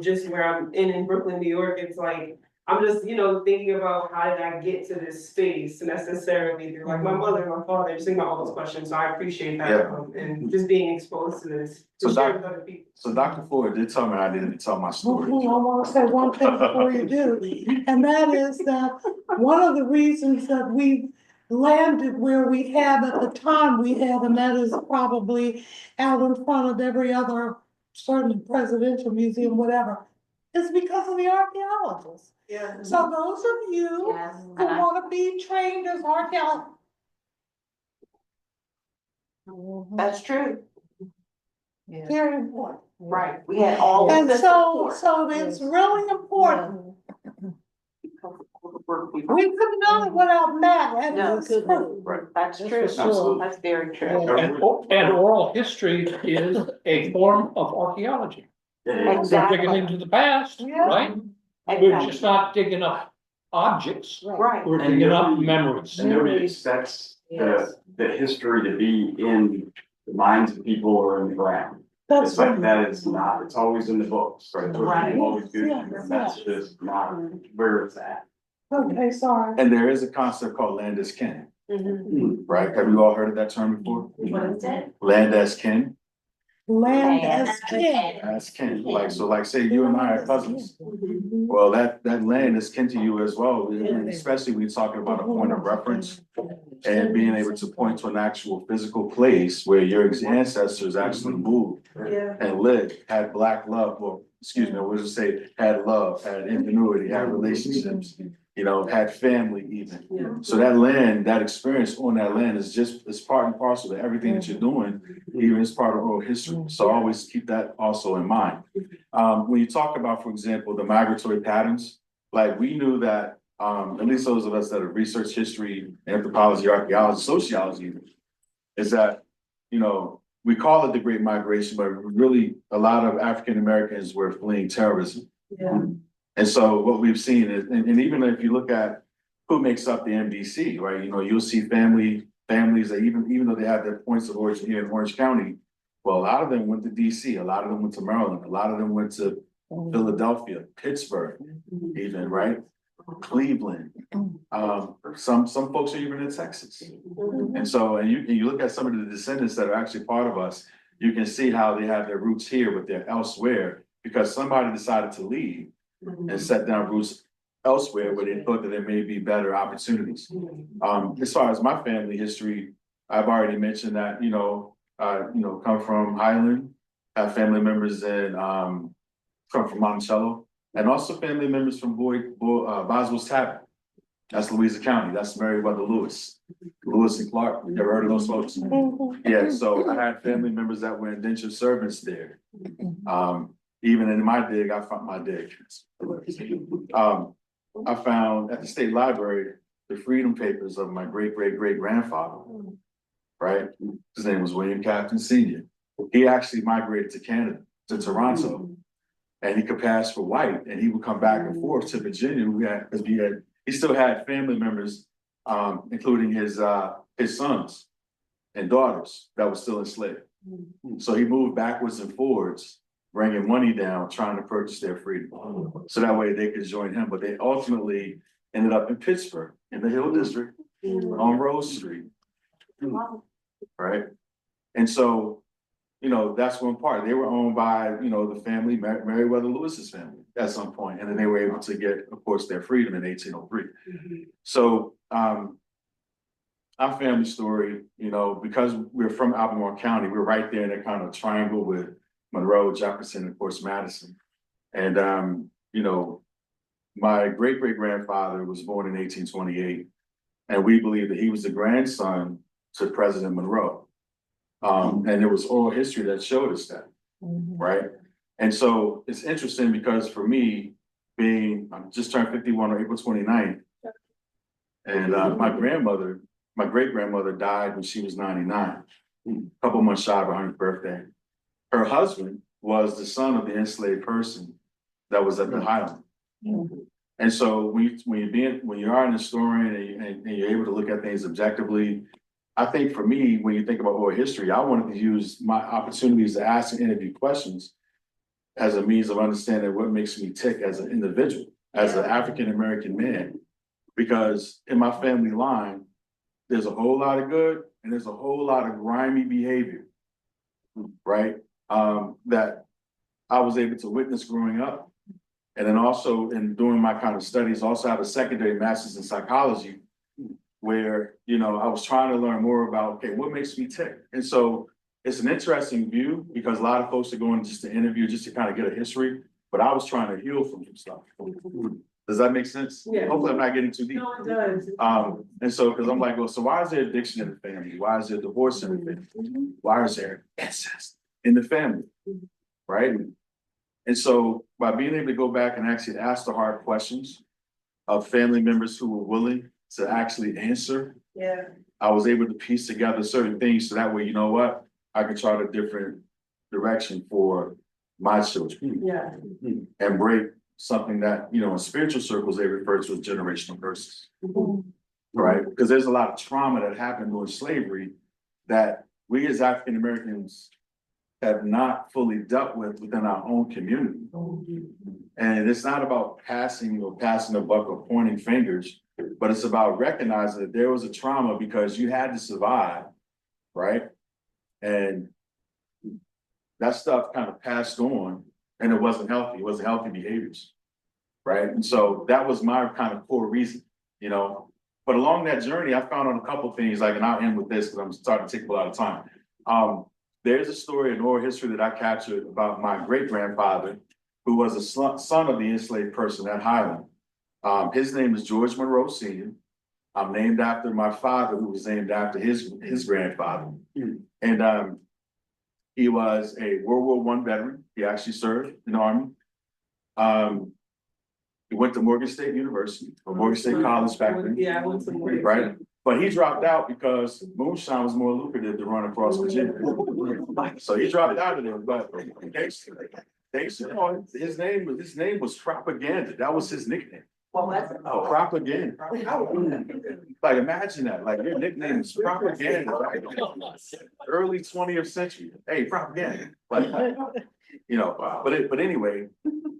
just where I'm in Brooklyn, New York, it's like I'm just, thinking about how did I get to this space necessarily through like my mother and my father, just thinking about all those questions. So I appreciate that and just being exposed to this to share with other people. So Dr. Ford did tell me I didn't tell my story. I want to say one thing before you do, and that is that one of the reasons that we landed where we have at the time we have, and that is probably out in front of every other certainly presidential museum, whatever, is because of the archaeologists. Yeah. So those of you who want to be trained as archaeologists. That's true. Very important. Right, we had all of And the so support. it's really important. We couldn't have done it without Matt and No, his crew. Right. That's true. Absolutely. That's very true. And oral history is a form of archaeology. We're digging into the past, right? We're just not digging up objects. Right. We're digging up memories. And nobody expects the history to be in the minds of people or in the ground. It's like that is not, it's always in the books, right? Right. It's always good, and that's just not where it's at. Okay, sorry. And there is a concept called land as kin, right? Have you all heard of that term before? What is it? Land as kin. Land as kin. As kin, like say you and I are cousins. Well, that land is kin to you as well, especially when you're talking about a point of reference and being able to point to an actual physical place where your ancestors actually moved and lived, had Black love, or excuse me, I would say had love, had ingenuity, had relationships, had family even. So that land, that experience on that land is part and parcel to everything that you're doing, even as part of oral history. So always keep that also in mind. When you talk about, for example, the migratory patterns, like we knew that, at least those of us that have researched history, anthropology, archaeology, sociology, is that, we call it the Great Migration, but really a lot of African Americans were fleeing terrorism. And so what we've seen is, and even if you look at who makes up the MDC, right? You'll see families that even though they have their points of origin here in Orange County, well, a lot of them went to DC, a lot of them went to Maryland, a lot of them went to Philadelphia, Pittsburgh, even, right? Cleveland. Some folks are even in Texas. And so, and you look at some of the descendants that are actually part of us, you can see how they have their roots here, but they're elsewhere because somebody decided to leave and set down roots elsewhere where they thought that there may be better opportunities. As far as my family history, I've already mentioned that, come from Highland, have family members in, come from Monticello, and also family members from Boswell's Tavern. That's Louisa County. That's Meriwether Lewis. Lewis and Clark. You never heard of those folks? Yeah, so I had family members that were indentured servants there. Even in my dig, I found my dig. I found at the state library the freedom papers of my great-great-great-grandfather, right? His name was William Captain Sr. He actually migrated to Canada, to Toronto, and he could pass for white, and he would come back and forth to Virginia. He still had family members, including his sons and daughters that were still enslaved. So he moved backwards and forwards, bringing money down, trying to purchase their freedom. So that way they could join him. But they ultimately ended up in Pittsburgh, in the Hill District, on Rose Street. Right? And so, that's one part. They were owned by, the family, Meriwether Lewis's family at some point, and then they were able to get, of course, their freedom in 1803. So, our family story, because we're from Albemarle County, we're right there in that kind of triangle with Monroe, Jefferson, and of course, Madison. And, my great-great-grandfather was born in 1828, and we believe that he was the grandson to President Monroe. And there was oral history that showed us that, right? And so it's interesting because for me, I just turned 51 on April 29th, and my great-grandmother died when she was 99, a couple months shy of her 100th birthday. Her husband was the son of the enslaved person that was at the Highland. And so when you are an historian and you're able to look at things objectively, I think for me, when you think about oral history, I wanted to use my opportunities to ask and interview questions as a means of understanding what makes me tick as an individual, as an African-American man. Because in my family line, there's a whole lot of good and there's a whole lot of grimy behavior, right? That I was able to witness growing up. And then also in doing my kind of studies, also have a secondary master's in psychology, where, I was trying to learn more about, okay, what makes me tick? And so it's an interesting view because a lot of folks are going just to interview, just to kind of get a history, but I was trying to heal from some stuff. Does that make sense? Yeah. Hopefully I'm not getting too deep. No, it does. And so, because I'm like, well, so why is there addiction in the family? Why is there divorce in the family? Why is there incest in the family? Right? And so by being able to go back and actually ask the hard questions of family members who were willing to actually answer, I was able to piece together certain things so that way, you know what, I could chart a different direction for my children. And break something that, in spiritual circles, they refer to as generational curses. Right? Because there's a lot of trauma that happened during slavery that we as African Americans have not fully dealt with within our own community. And it's not about passing the buck or pointing fingers, but it's about recognizing that there was a trauma because you had to survive, right? And that stuff kind of passed on and it wasn't healthy. It wasn't healthy behaviors, right? And so that was my kind of core reason, But along that journey, I found out a couple of things, and I'll end with this because I'm starting to take a lot of time. There's a story in oral history that I captured about my great-grandfather, who was a son of the enslaved person at Highland. His name is George Monroe Sr. I'm named after my father, who was named after his grandfather. And he was a World War I veteran. He actually served in the Army. He went to Morgan State University, or Morgan State College back then. Yeah, I went to Morgan. Right? But he dropped out because moonshine was more lucrative to run across Virginia. So he dropped out of there, but his name was Propaganda. That was his nickname. Well, that's. Oh, Propaganda. Like, imagine that, like your nickname is Propaganda, right? Early 20th century. Hey, Propaganda. Like, you know, but anyway,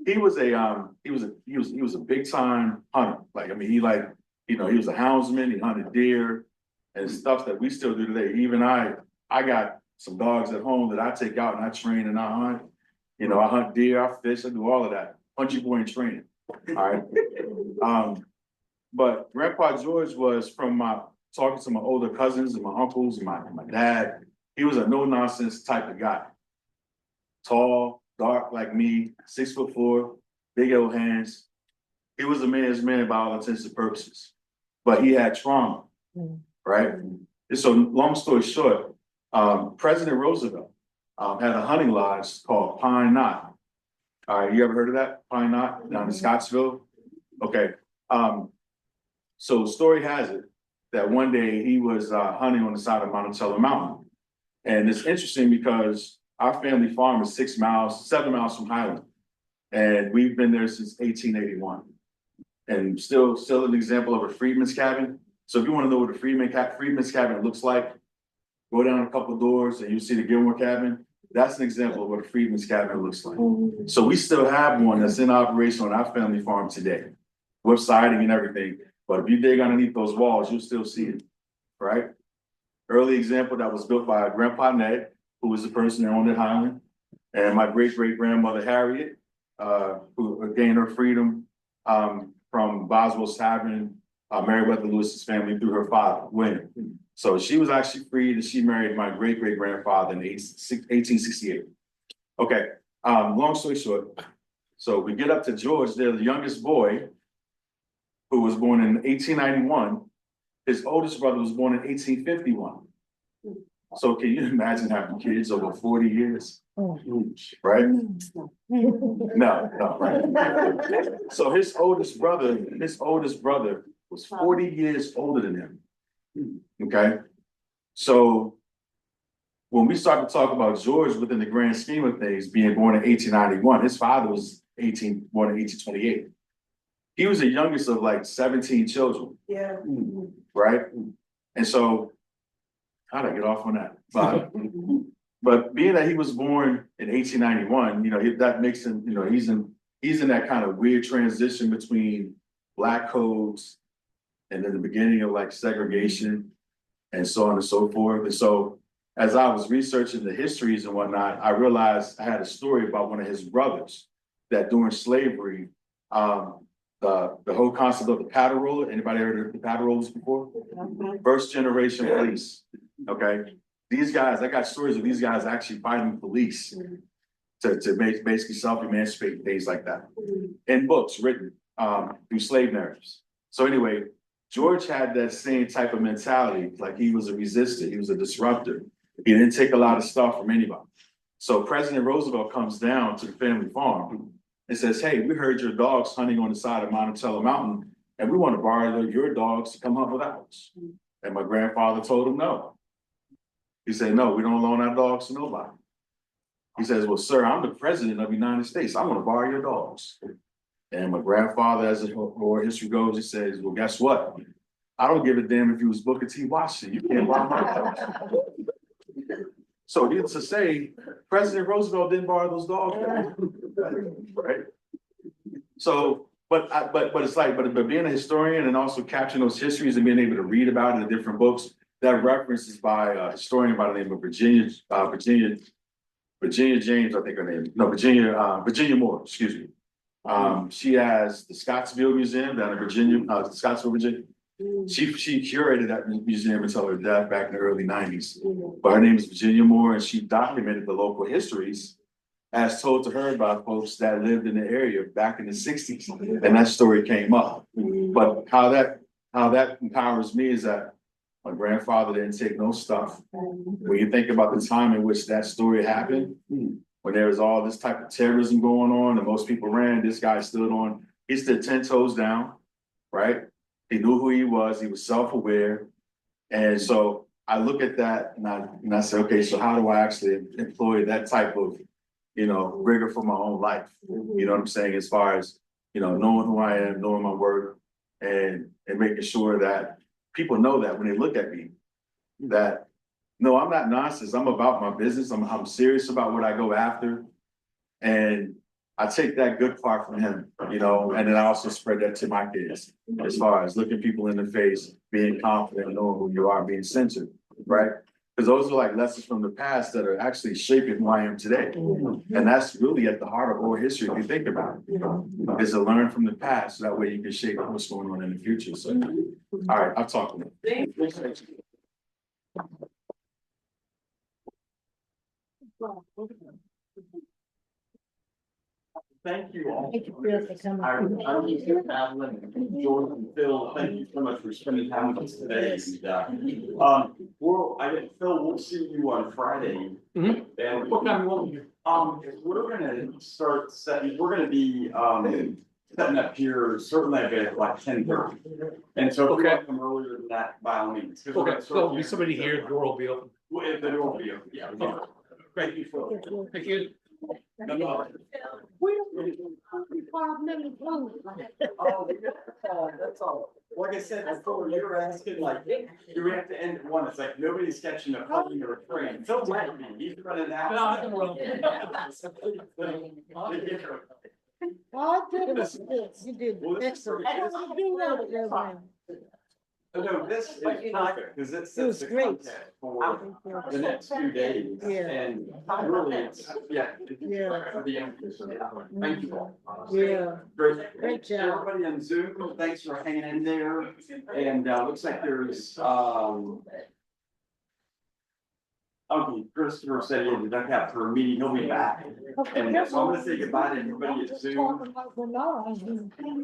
he was a big time hunter. Like, I mean, he was a houndsman, he hunted deer and stuff that we still do today. Even I got some dogs at home that I take out and I train and I hunt. You know, I hunt deer, I fish, I do all of that. Punchy boy in training. All right. But Grandpa George was from talking to my older cousins and my uncles and my dad. He was a no nonsense type of guy. Tall, dark like me, 6'4", big old hands. He was a man's man by all intents and purposes, but he had trauma, right? And so long story short, President Roosevelt had a hunting lodge called Pine Knot. All right, you ever heard of that? Pine Knot down in Scottsville? Okay. So story has it that one day he was hunting on the side of Monticello Mountain. And it's interesting because our family farm is 7 miles from Highland. And we've been there since 1881. And still an example of a freedman's cabin. So if you want to know what a freedman's cabin looks like, go down a couple doors and you see the Gilmore cabin. That's an example of what a freedman's cabin looks like. So we still have one that's in operation on our family farm today, with siding and everything. But if you dig underneath those walls, you'll still see it, right? Early example that was built by Grandpa Ned, who was the person that owned it, Highland, and my great-great-grandmother Harriet, who gained her freedom from Boswell's Tavern, Meriwether Lewis's family through her father, William. So she was actually freed and she married my great-great-grandfather in 1868. Okay, long story short, so we get up to George, they're the youngest boy, who was born in 1891. His oldest brother was born in 1851. So can you imagine having kids over 40 years? Right? No, right. So his oldest brother was 40 years older than him. Okay. So when we start to talk about George within the grand scheme of things, being born in 1891, his father was born in 1828. He was the youngest of like 17 children. Yeah. Right? And so, how did I get off on that? But being that he was born in 1891, you know, that makes him, you know, he's in that kind of weird transition between Black codes and then the beginning of like segregation and so on and so forth. And so as I was researching the histories and whatnot, I realized I had a story about one of his brothers that during slavery, the whole concept of the paddle roller. Anybody heard of the paddle rollers before? First generation police. Okay. These guys, I got stories of these guys actually fighting police to basically self-emancipate and things like that. In books written through slave narratives. So anyway, George had that same type of mentality, like he was a resistor, he was a disruptor. He didn't take a lot of stuff from anybody. So President Roosevelt comes down to the family farm and says, hey, we heard your dogs hunting on the side of Monticello Mountain, and we want to borrow your dogs to come hunt with ours. And my grandfather told him no. He said, no, we don't loan our dogs to nobody. He says, well, sir, I'm the president of the United States. I want to borrow your dogs. And my grandfather, as the oral history goes, he says, well, guess what? I don't give a damn if you was Booker T. Washington. You can't borrow my dogs. So needless to say, President Roosevelt didn't borrow those dogs. Right? So, but it's like, but being a historian and also capturing those histories and being able to read about it in different books, that reference is by a historian by the name of Virginia James, I think her name. No, Virginia Moore, excuse me. She has the Scottsville Museum down in Virginia, Scottsville, Virginia. She curated that museum until her death back in the early 90s. But her name is Virginia Moore, and she documented the local histories as told to her by folks that lived in the area back in the 60s. And that story came up. But how that empowers me is that my grandfather didn't take no stuff. When you think about the time in which that story happened, when there was all this type of terrorism going on and most people ran, this guy he stood 10 toes down, right? He knew who he was self-aware. And so I look at that and I say, okay, so how do I actually employ that type of, rigor for my own life? You know what I'm saying? As far as, knowing who I am, knowing my work, and making sure that people know that when they look at me, that no, I'm not nonsense. I'm about my business. I'm serious about what I go after. And I take that good part from him, you know, and then I also spread that to my kids. As far as looking people in the face, being confident, knowing who you are, being centered, right? Because those are like lessons from the past that are actually shaping who I am today. And that's really at the heart of oral history, if you think about it, is to learn from the past, so that way you can shape what's going on in the future. So, all right, I'll talk to you. Thank you all. Thank you, Phil, for coming. I'm Madlynn and George and Phil, thank you so much for spending time with us today. We'll see you on Friday. Mhm. And What time you want me? we're gonna start setting, we're gonna be, setting up here certainly at like 10:30. And so if you Okay. want to come earlier than that, by all means. 'Cause we're Okay, gonna so start there'll be somebody here, the door will be open. Well, the door will be open, yeah. Thank you, Phil. Thank you. No, We don't need 5 minutes. that's all. Like I said before, you were asking like, do we have to end at 1? It's like nobody's catching a plane or a train. Don't let me, he's running out. No, I don't know. Oh, goodness, you did excellent. You do well, Reverend. No, this is perfect, because it It sets was the great. context for the next few days. Yeah. And really, it's, yeah. Yeah. For the end. Thank you all. Yeah. Great. Great job. Everybody on Zoom, thanks for hanging in there. And looks like there's, okay, Christopher said he had to duck out for a meeting, he'll be back. And so I'm gonna say goodbye to everybody at Zoom. Talking about Bernard.